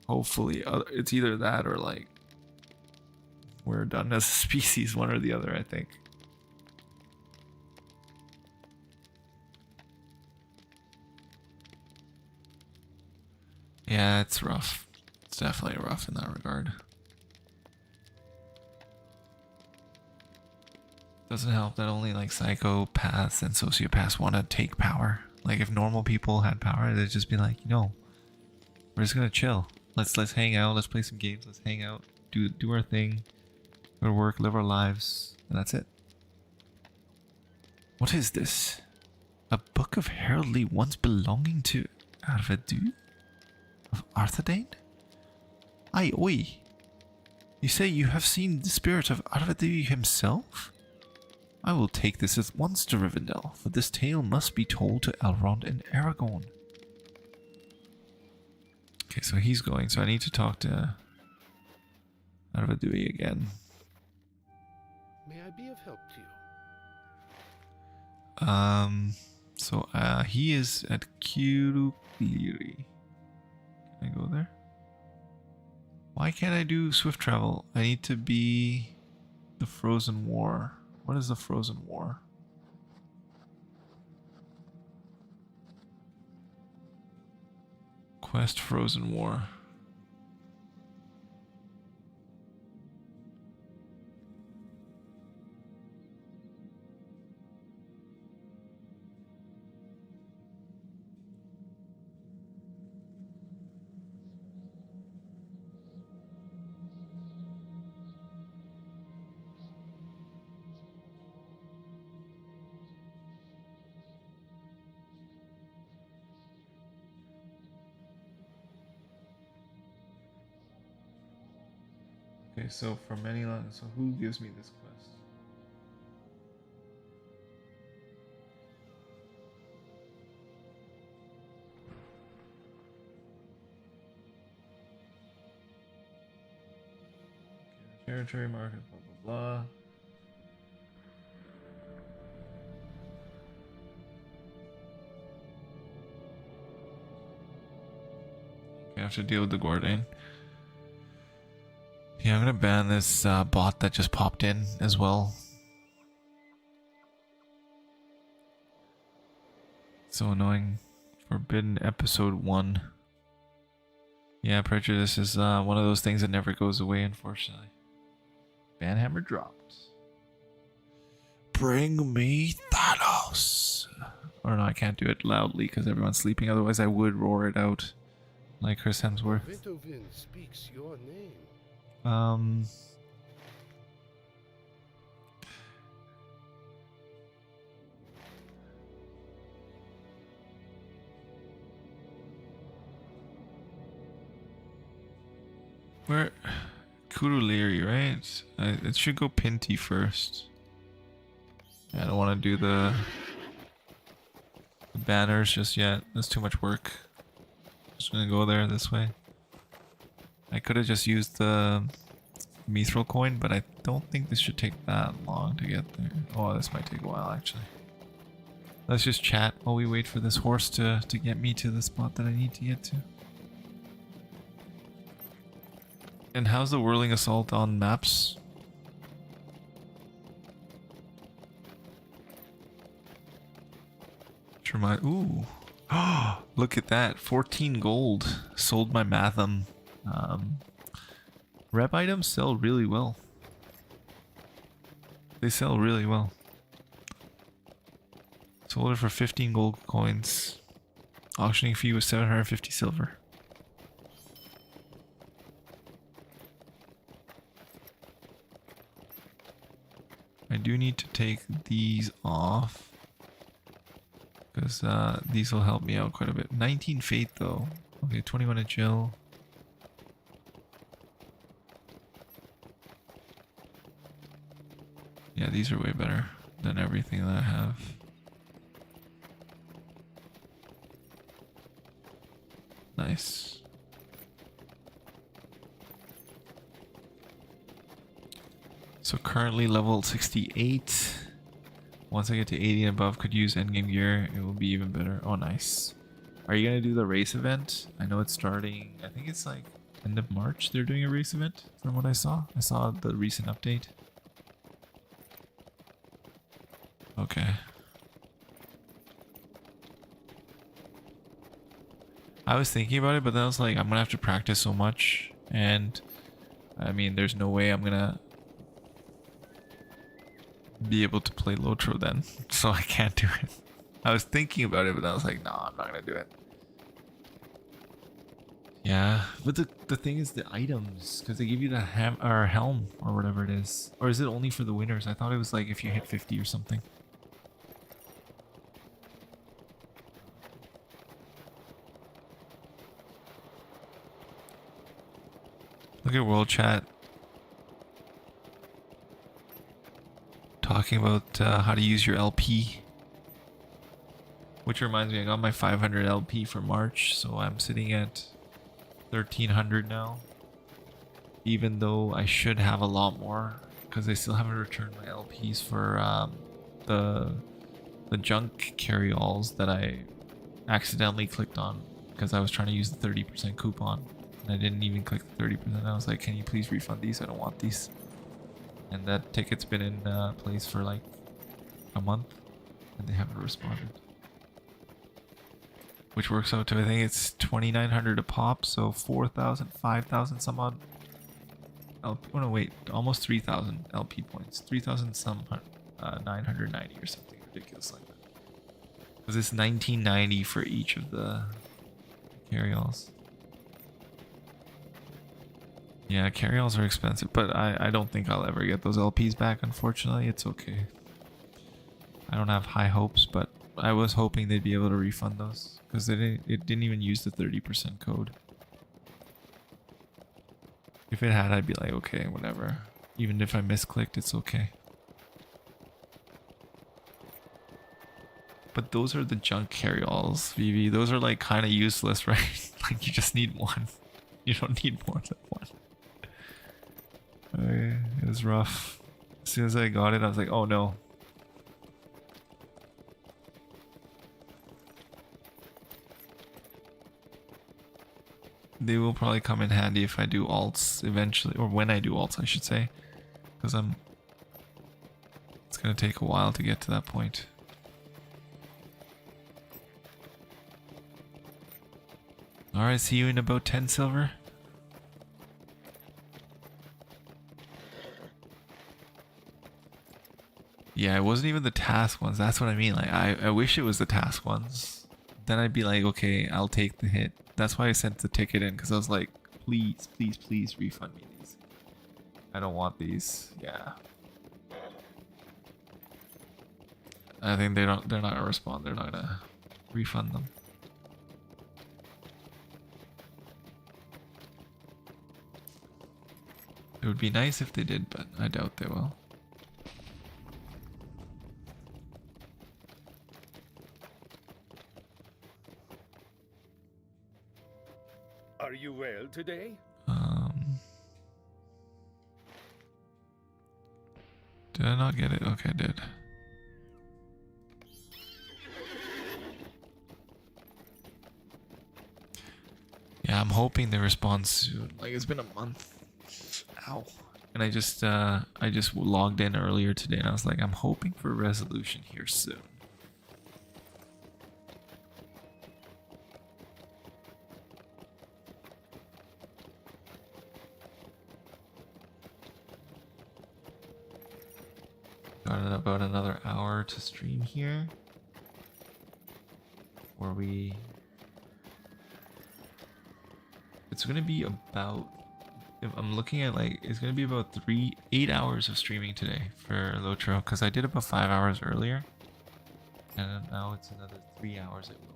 Hopefully, it's either that or like we're done as a species, one or the other, I think. Yeah, it's rough. It's definitely rough in that regard. Doesn't help that only like psychopaths and sociopaths want to take power. Like if normal people had power, they'd just be like, you know, we're just gonna chill. Let's hang out. Let's play some games. Let's hang out. Do our thing. Go to work. Live our lives. And that's it. What is this? A book of heraldry once belonging to Arvedui of Arthedain? Aye, oi. You say you have seen the spirit of Arvedui himself? I will take this at once to Rivendell, for this tale must be told to Elrond and Aragorn. Okay, so he's going. So I need to talk to Arvedui again. May I be of help to you? So he is at Kuru-leiri. Can I go there? Why can't I do swift travel? I need to be the Frozen War. What is the Frozen War? Quest Frozen War. Okay, so for many lines, so who gives me this quest? Okay, territory market, blah blah blah. Okay, I have to deal with the Guardian. Yeah, I'm gonna ban this bot that just popped in as well. So annoying. Forbidden episode 1. Yeah, prejudice is one of those things that never goes away, unfortunately. Banhammer dropped. Bring me Thanos! Or no, I can't do it loudly because everyone's sleeping, otherwise I would roar it out like Chris Hemsworth. Vitovin speaks your name. Where? Kuru-leiri, right? It should go Pinty first. Yeah, I don't want to do the banners just yet. That's too much work. Just gonna go there this way. I could have just used the mithril coin, but I don't think this should take that long to get there. Oh, this might take a while actually. Let's just chat while we wait for this horse to get me to the spot that I need to get to. And how's the whirling assault on maps? Ooh. Look at that. 14 gold. Sold my Matham. Rep items sell really well. They sell really well. Sold it for 15 gold coins. Auctioning fee was 750 silver. I do need to take these off. Because these will help me out quite a bit. 19 fate though. Okay, 21 agile. Yeah, these are way better than everything that I have. Nice. So currently level 68. Once I get to 80 and above, could use endgame gear. It will be even better. Oh, nice. Are you going to do the race event? I know it's starting, I think it's like end of March they're doing a race event from what I saw. I saw the recent update. Okay. I was thinking about it, but then I was like, I'm going to have to practice so much. And I mean, there's no way I'm going to be able to play LOTRO then, so I can't do it. I was thinking about it, but I was like, no, I'm not gonna do it. Yeah, but the thing is the items, because they give you the helm or whatever it is. Or is it only for the winners? I thought it was like if you hit 50 or something. Look at world chat. Talking about how to use your LP. Which reminds me, I got my 500 LP for March, so I'm sitting at 1,300 now. Even though I should have a lot more, because I still haven't returned my LPs for the junk carry-alls that I accidentally clicked on because I was trying to use the 30% coupon and I didn't even click the 30%. I was like, can you please refund these? I don't want these. And that ticket's been in place for like a month and they haven't responded. Which works out to, I think it's 2,900 a pop, so 4,000, 5,000 some odd. Oh no, wait, almost 3,000 LP points. 3,000 some 990 or something ridiculous like that. Because it's 1990 for each of the carry-alls. Yeah, carry-alls are expensive, but I don't think I'll ever get those LPs back, unfortunately. It's okay. I don't have high hopes, but I was hoping they'd be able to refund those. Because it didn't even use the 30% code. If it had, I'd be like, okay, whatever. Even if I misclicked, it's okay. But those are the junk carry-alls, VV. Those are like kind of useless, right? Like you just need one. You don't need more than one. Okay, it was rough. As soon as I got it, I was like, oh no. They will probably come in handy if I do alts eventually, or when I do alts, I should say, because it's gonna take a while to get to that point. All right, see you in about 10 silver. Yeah, it wasn't even the task ones. That's what I mean. Like, I wish it was the task ones. Then I'd be like, okay, I'll take the hit. That's why I sent the ticket in, because I was like, please, please, please refund me these. I don't want these. Yeah. I think they're not gonna respond. They're not gonna refund them. It would be nice if they did, but I doubt they will. Are you well today? Did I not get it? Okay, I did. Yeah, I'm hoping they respond soon. Like, it's been a month. Ow. And I just logged in earlier today and I was like, I'm hoping for a resolution here soon. Got about another hour to stream here. Where it's gonna be about, if I'm looking at like, it's gonna be about 8 hours of streaming today for LOTRO, because I did about 5 hours earlier. And now it's another 3 hours it will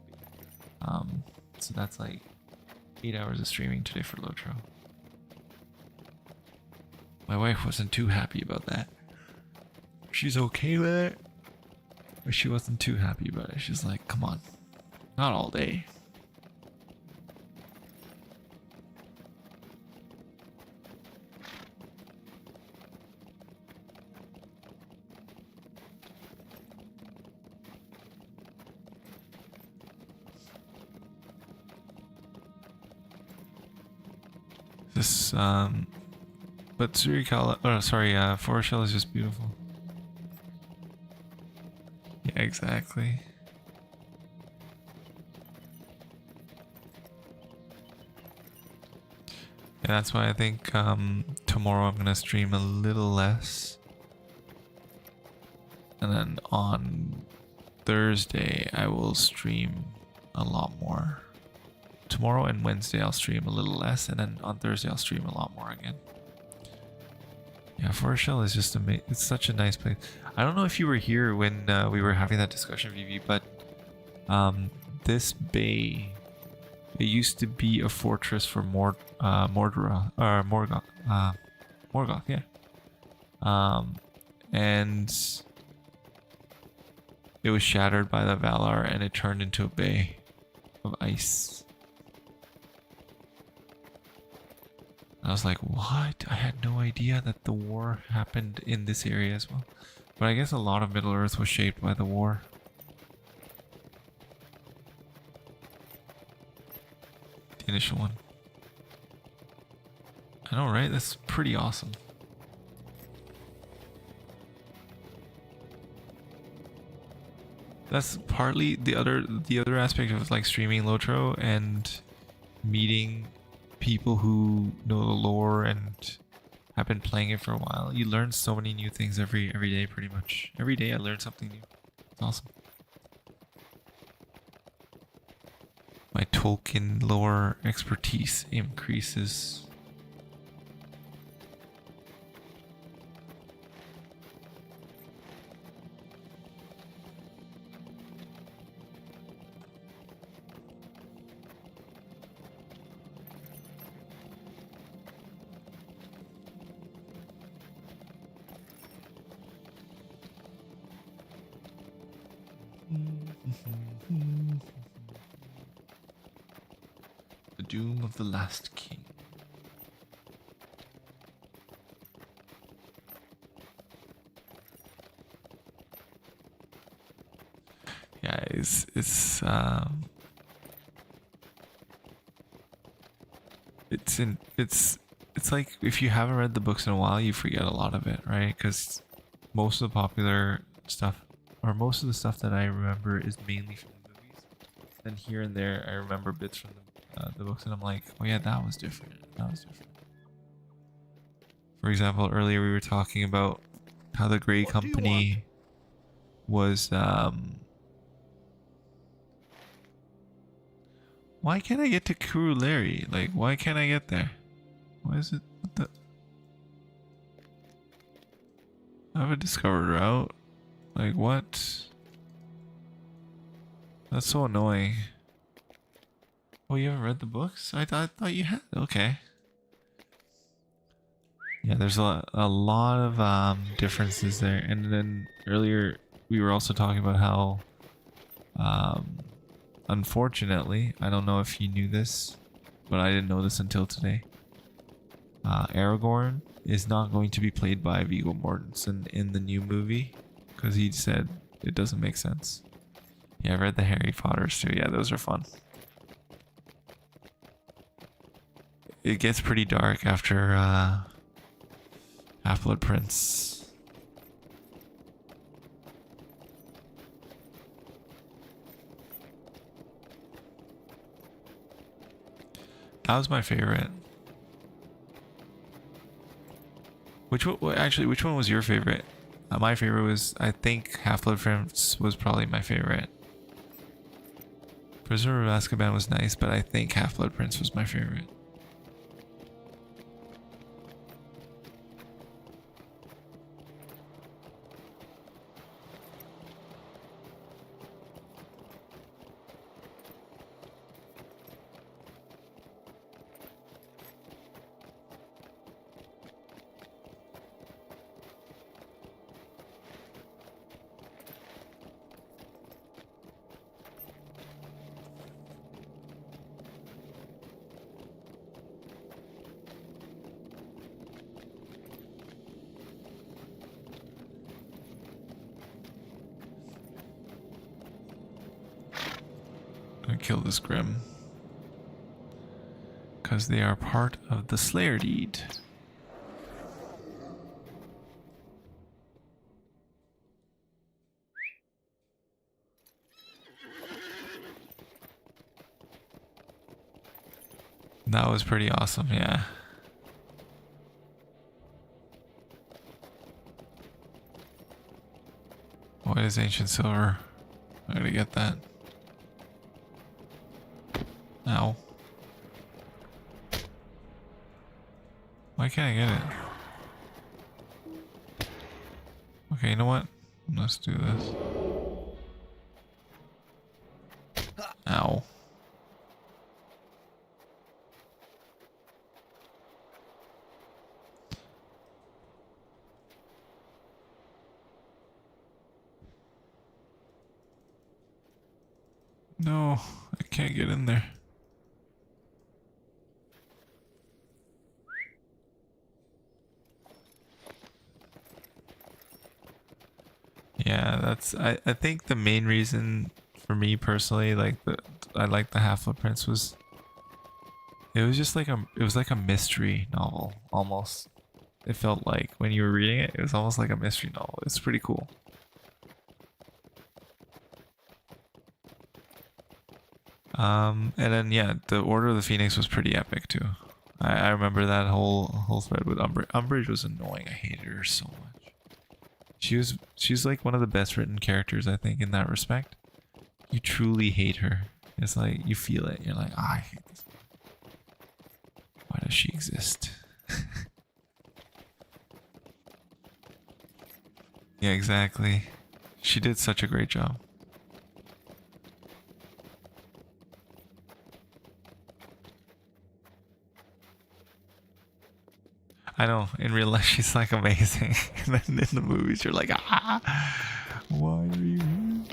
be. So that's like 8 hours of streaming today for LOTRO. My wife wasn't too happy about that. She's okay with it, but she wasn't too happy about it. She's like, come on, not all day. This, but Suri-kylä, oh sorry, Forochel is just beautiful. Yeah, exactly. Yeah, that's why I think tomorrow I'm gonna stream a little less. And then on Thursday I will stream a lot more. Tomorrow and Wednesday I'll stream a little less, and then on Thursday I'll stream a lot more again. Yeah, Forochel is just amazing. It's such a nice place. I don't know if you were here when we were having that discussion, Vivi, but this bay, it used to be a fortress for Morgoth, yeah. And it was shattered by the Valar, and it turned into a bay of ice. I was like, what? I had no idea that the war happened in this area as well. But I guess a lot of Middle-earth was shaped by the war. The initial one. I know, right? That's pretty awesome. That's partly the other aspect of like streaming LOTRO and meeting people who know the lore and have been playing it for a while. You learn so many new things every day, pretty much. Every day I learn something new. It's awesome. My Tolkien lore expertise increases. The Doom of the Last King. Yeah, it's like if you haven't read the books in a while, you forget a lot of it, right? Because most of the popular stuff, or most of the stuff that I remember, is mainly from the movies. Then here and there, I remember bits from the books, and I'm like, oh yeah, that was different. That was different. For example, earlier we were talking about how the Grey Company was. Why can't I get to Kuru-leiri? Like, why can't I get there? Why is it? What the? I have a discovered route. Like, what? That's so annoying. Oh, you haven't read the books? I thought you had. Okay. Yeah, there's a lot of differences there. And then earlier we were also talking about how unfortunately, I don't know if you knew this, but I didn't know this until today. Aragorn is not going to be played by Viggo Mortensen in the new movie because he said it doesn't make sense. Yeah, I read the Harry Potters too. Yeah, those are fun. It gets pretty dark after Half-Blood Prince. That was my favorite. Which one? Actually, which one was your favorite? My favorite was, I think, Half-Blood Prince was probably my favorite. Prisoner of Azkaban was nice, but I think Half-Blood Prince was my favorite. Kill this Grim because they are part of the Slayer deed. That was pretty awesome, yeah. What is ancient silver? I gotta get that. Ow. Why can't I get it? Okay, you know what? Let's do this. Ow. No, I can't get in there. Yeah, I think the main reason for me personally, like I like the Half-Blood Prince was it was just like a mystery novel almost. It felt like when you were reading it, it was almost like a mystery novel. It's pretty cool. And then yeah, the Order of the Phoenix was pretty epic too. I remember that whole thread with Umbridge. Umbridge was annoying. I hated her so much. She's like one of the best written characters I think in that respect. You truly hate her. It's like you feel it. You're like, I hate this. Why does she exist? Yeah, exactly. She did such a great job. I know, in real life she's like amazing. And then in the movies you're like, why are you here?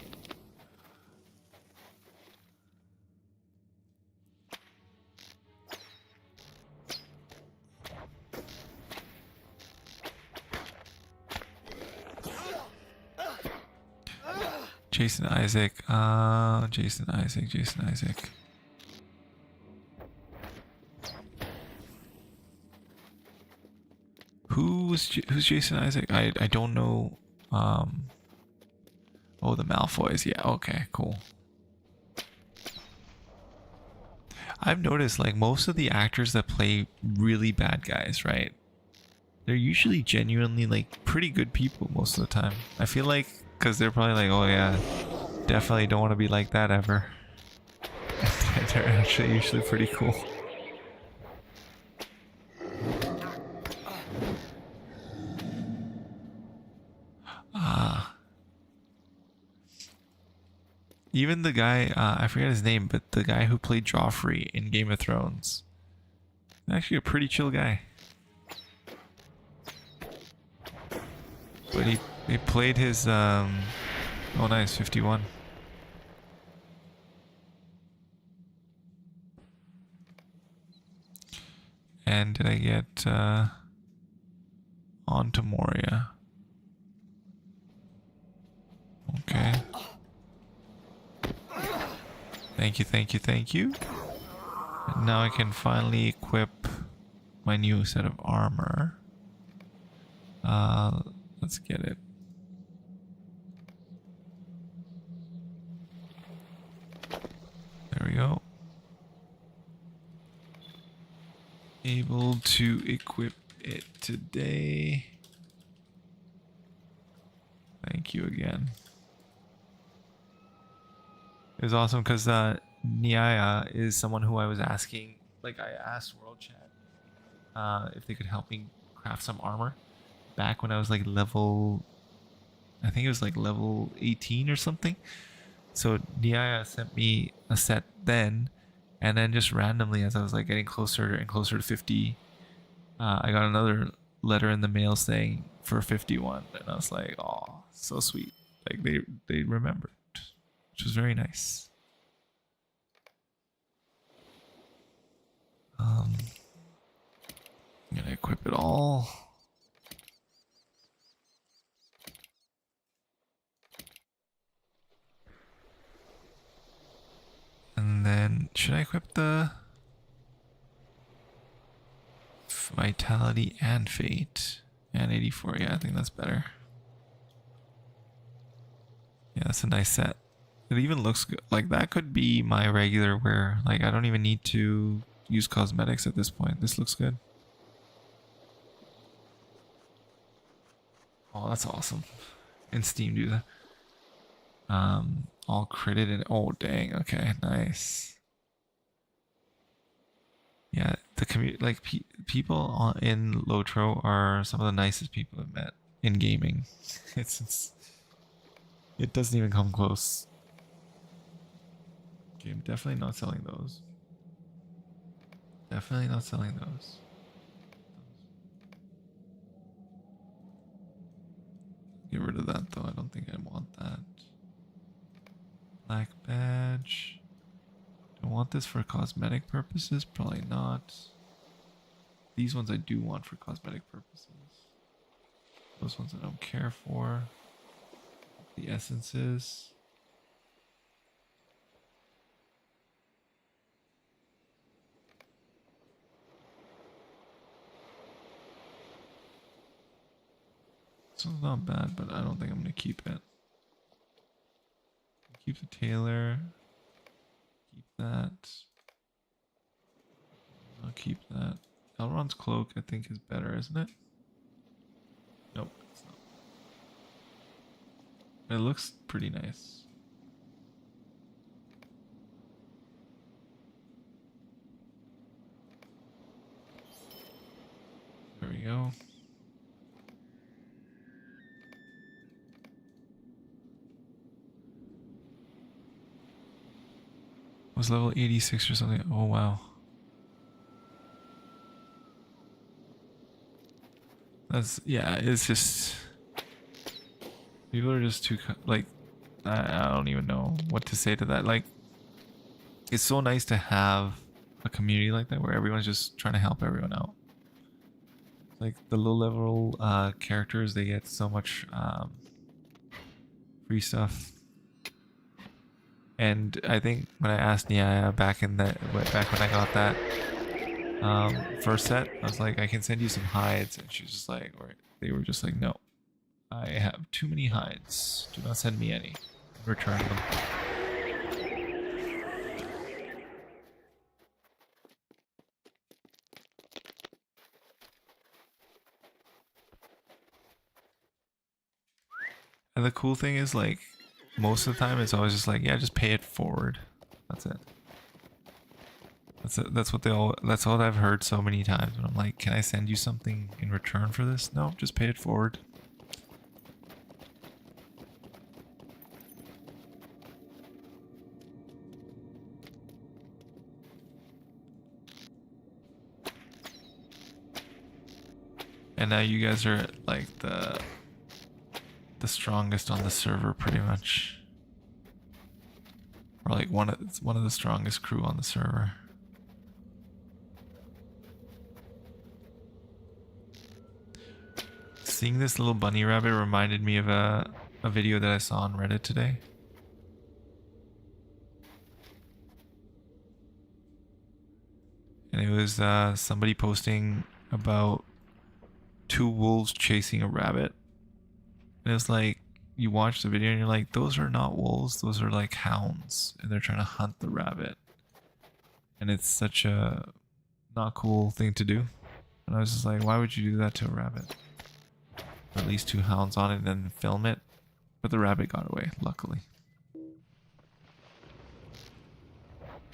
Jason Isaac, Jason Isaac. Who's Jason Isaac? I don't know. Oh, the Malfoys. Yeah. Okay. Cool. I've noticed like most of the actors that play really bad guys, right? They're usually genuinely like pretty good people most of the time. I feel like because they're probably like, oh yeah, definitely don't want to be like that ever. They're actually usually pretty cool. Even the guy, I forget his name, but the guy who played Joffrey in Game of Thrones, actually a pretty chill guy. But he played his oh nice, 51. And did I get on to Moria? Okay. Thank you. And now I can finally equip my new set of armor. Let's get it. There we go. Able to equip it today. Thank you again. It was awesome because Nyaya is someone who I was asking, like I asked World Chat if they could help me craft some armor back when I was like level, I think it was like level 18 or something. So Nyaya sent me a set then, and then just randomly as I was like getting closer and closer to 50, I got another letter in the mail saying for 51, and I was like, oh, so sweet. Like they remembered, which was very nice. I'm gonna equip it all. And then should I equip the Vitality and Fate and 84? Yeah, I think that's better. Yeah, that's a nice set. It even looks good. Like that could be my regular wear. Like I don't even need to use cosmetics at this point. This looks good. Oh, that's awesome. And Steam do that. All critted and oh dang. Okay, nice. Yeah, the community, like people in LOTRO are some of the nicest people I've met in gaming. It doesn't even come close. Okay, I'm definitely not selling those. Definitely not selling those. Get rid of that though. I don't think I want that. Black badge. Do I want this for cosmetic purposes? Probably not. These ones I do want for cosmetic purposes. Those ones I don't care for. The essences. This one's not bad, but I don't think I'm gonna keep it. Keep the tailor. Keep that. I'll keep that. Elrond's cloak, I think, is better, isn't it? Nope, it's not. It looks pretty nice. There we go. Was level 86 or something. Oh wow. That's, yeah, it's just, people are just too, like, I don't even know what to say to that. Like, it's so nice to have a community like that where everyone's just trying to help everyone out. Like the low level characters, they get so much free stuff. And I think when I asked Nia back when I got that first set, I was like, I can send you some hides, and she was just like, or they were just like, no, I have too many hides. Do not send me any. Return them. And the cool thing is, like, most of the time it's always just like, yeah, just pay it forward. That's it. That's it. That's all I've heard so many times. When I'm like, can I send you something in return for this? No, just pay it forward. And now you guys are like the strongest on the server, pretty much, or like one of the strongest crew on the server. Seeing this little bunny rabbit reminded me of a video that I saw on Reddit today. And it was somebody posting about two wolves chasing a rabbit. And it was like, you watch the video and you're like, those are not wolves, those are like hounds, and they're trying to hunt the rabbit. And it's such a not cool thing to do. And I was just like, why would you do that to a rabbit? At least two hounds on it and then film it. But the rabbit got away, luckily.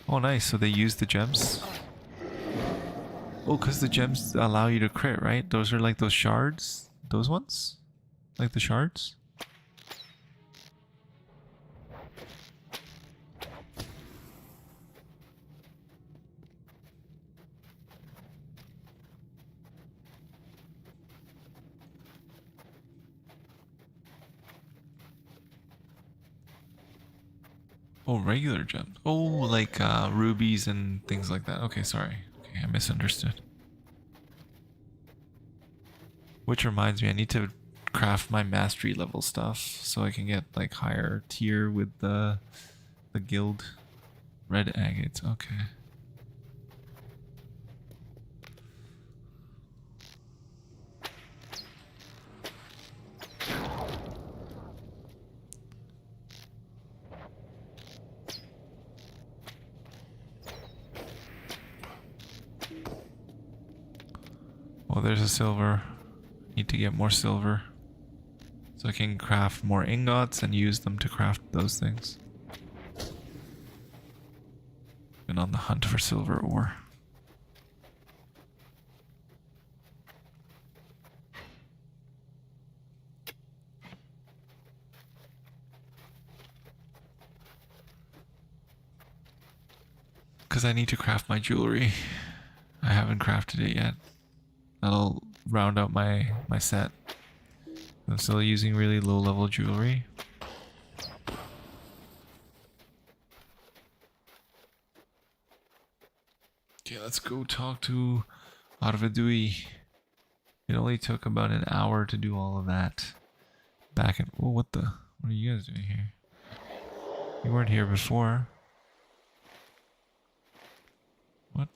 Oh nice, so they used the gems? Oh, because the gems allow you to crit, right? Those are like those shards? Those ones? Like the shards? Oh, regular gems. Oh, like rubies and things like that. Okay, sorry. Okay, I misunderstood. Which reminds me, I need to craft my mastery level stuff so I can get like higher tier with the guild. Red agates. Okay. Oh, there's a silver. Need to get more silver so I can craft more ingots and use them to craft those things. Been on the hunt for silver ore. Because I need to craft my jewelry. I haven't crafted it yet. That'll round out my set. I'm still using really low level jewelry. Okay, let's go talk to Arvedui. It only took about an hour to do all of that. Back in, oh, what What are you guys doing here? You weren't here before. What?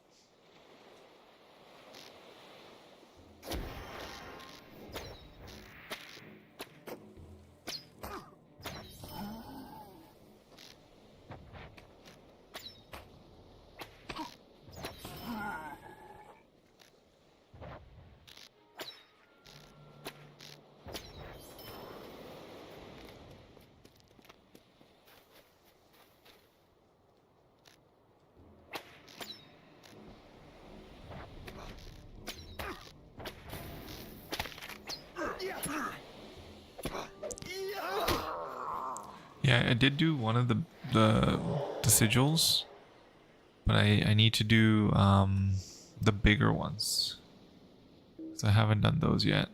Yeah, I did do one of the sigils, but I need to do the bigger ones. So I haven't done those yet.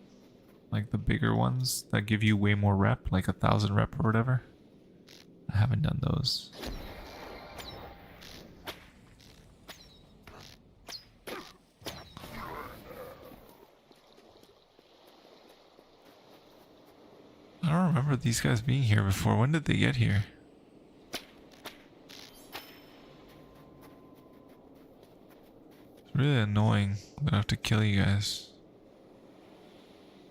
Like the bigger ones that give you way more rep, like 1,000 rep or whatever. I haven't done those. I don't remember these guys being here before. When did they get here? It's really annoying that I have to kill you guys.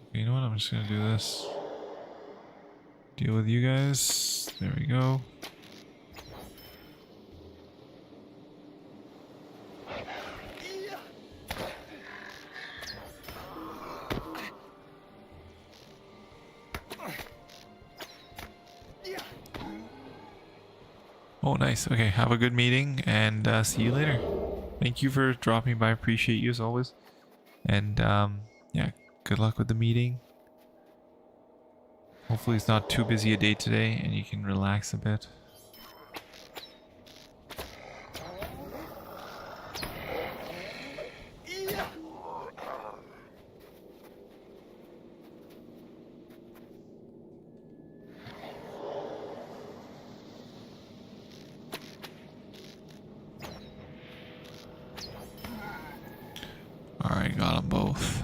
Okay, you know what? I'm just gonna do this. Deal with you guys. There we go. Oh, nice. Okay, have a good meeting and see you later. Thank you for dropping by. Appreciate you as always. And yeah, good luck with the meeting. Hopefully it's not too busy a day today and you can relax a bit. Alright, got them both.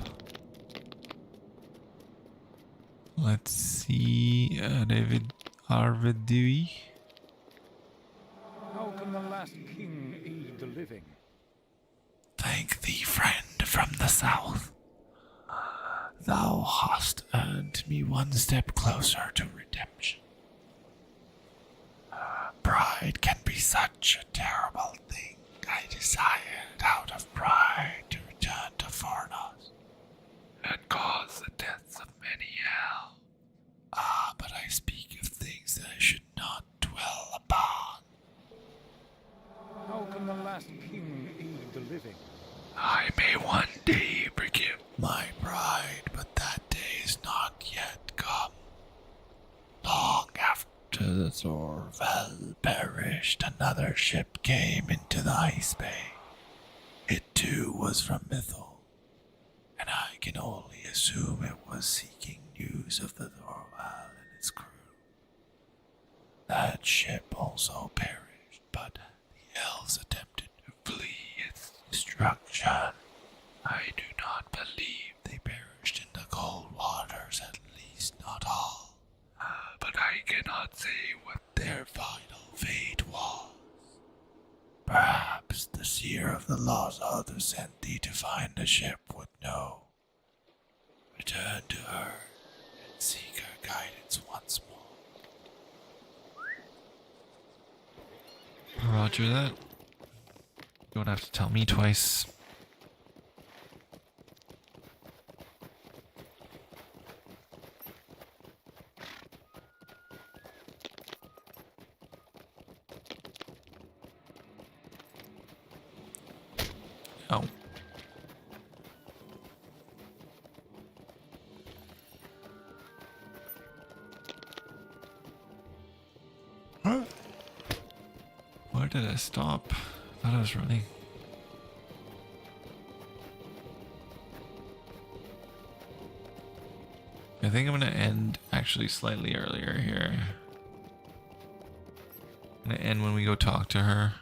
Let's see, Arvedui. How can the last king aid the living? Thank thee, friend from the south. Thou hast earned me one step closer to redemption. Pride can be such a terrible thing. I desired out of pride to return to Fornos and cause the deaths of many hell. Ah, but I speak of things that I should not dwell upon. How can the last king aid the living? I may one day forgive my pride, but that day is not yet come. Long after the Thorvel perished, another ship came into the ice bay. It too was from Mythal, and I can only assume it was seeking news of the Thorvel and its crew. That ship also perished, but the elves attempted to flee its destruction. I do not believe they perished in the cold waters, at least not all. But I cannot say what their final fate was. Perhaps the seer of the Lossoth who sent thee to find the ship would know. Return to her and seek her guidance once more. Roger that. Don't have to tell me twice. Oh. Huh? Where did I stop? I thought I was running. I think I'm gonna end actually slightly earlier here. I'm gonna end when we go talk to her.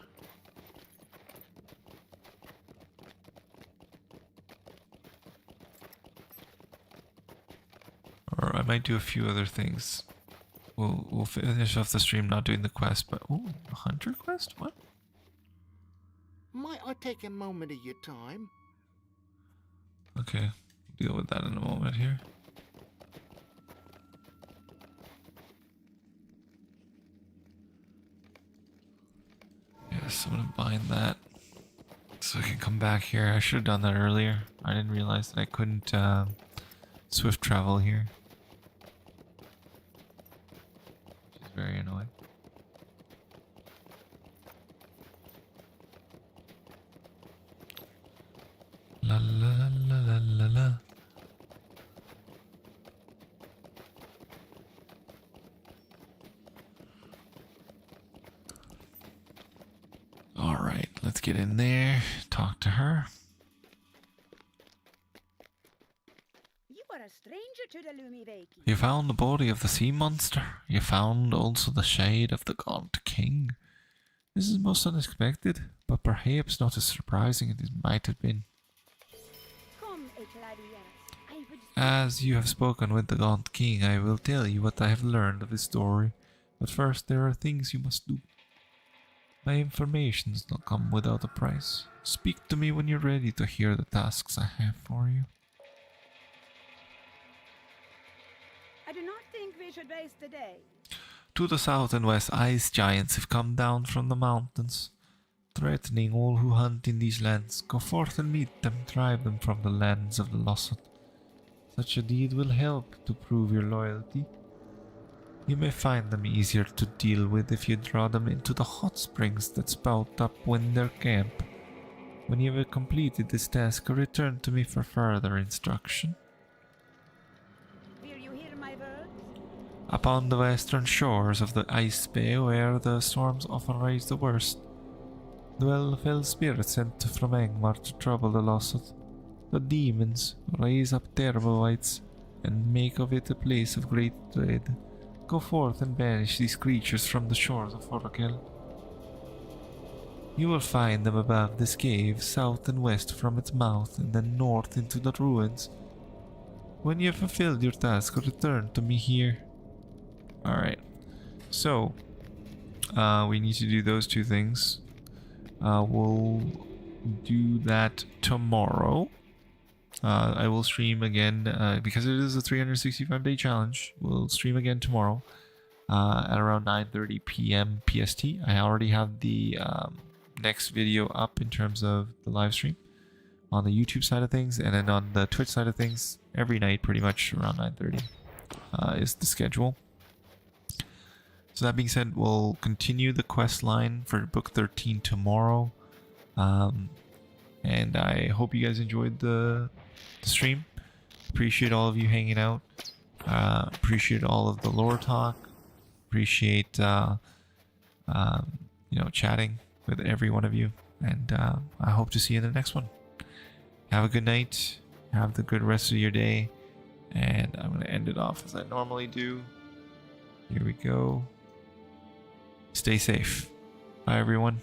Or I might do a few other things we'll finish off the stream not doing the quest, but ooh, a hunter quest? What? Might I take a moment of your time? Okay, deal with that in a moment here. Yes, I'm gonna bind that so I can come back here. I should have done that earlier. I didn't realize that I couldn't swift travel here. Which is very annoying. La la la la la la. Alright, let's get in there, talk to her. You are a stranger to the Lumi Vaki. You found the body of the sea monster. You found also the shade of the gaunt king. This is most unexpected, but perhaps not as surprising as it might have been. Come, Ecladias. I would As you have spoken with the gaunt king, I will tell you what I have learned of his story. But first, there are things you must do. My information does not come without a price. Speak to me when you're ready to hear the tasks I have for you. I do not think we should waste the day. To the south and west, ice giants have come down from the mountains, threatening all who hunt in these lands. Go forth and meet them, drive them from the lands of the Lossoth. Such a deed will help to prove your loyalty. You may find them easier to deal with if you draw them into the hot springs that spout up when their camp. When you have completed this task, return to me for further instruction. Will you hear my words? Upon the western shores of the ice bay, where the storms often rage the worst, dwell fell spirits sent from Angmar to trouble the Lossoth. The demons raise up terrible wights and make of it a place of great dread. Go forth and banish these creatures from the shores of Forochel. You will find them above this cave, south and west from its mouth, and then north into the ruins. When you have fulfilled your task, return to me here. Alright, so we need to do those two things. We'll do that tomorrow. I will stream again because it is a 365-day challenge. We'll stream again tomorrow at around 9:30 p.m. PST. I already have the next video up in terms of the live stream on the YouTube side of things, and then on the Twitch side of things, every night pretty much around 9:30 is the schedule. So that being said, we'll continue the quest line for book 13 tomorrow. And I hope you guys enjoyed the stream. Appreciate all of you hanging out. Appreciate all of the lore talk. Appreciate chatting with every one of you. And I hope to see you in the next one. Have a good night. Have the good rest of your day. And I'm going to end it off as I normally do. Here we go. Stay safe. Bye, everyone.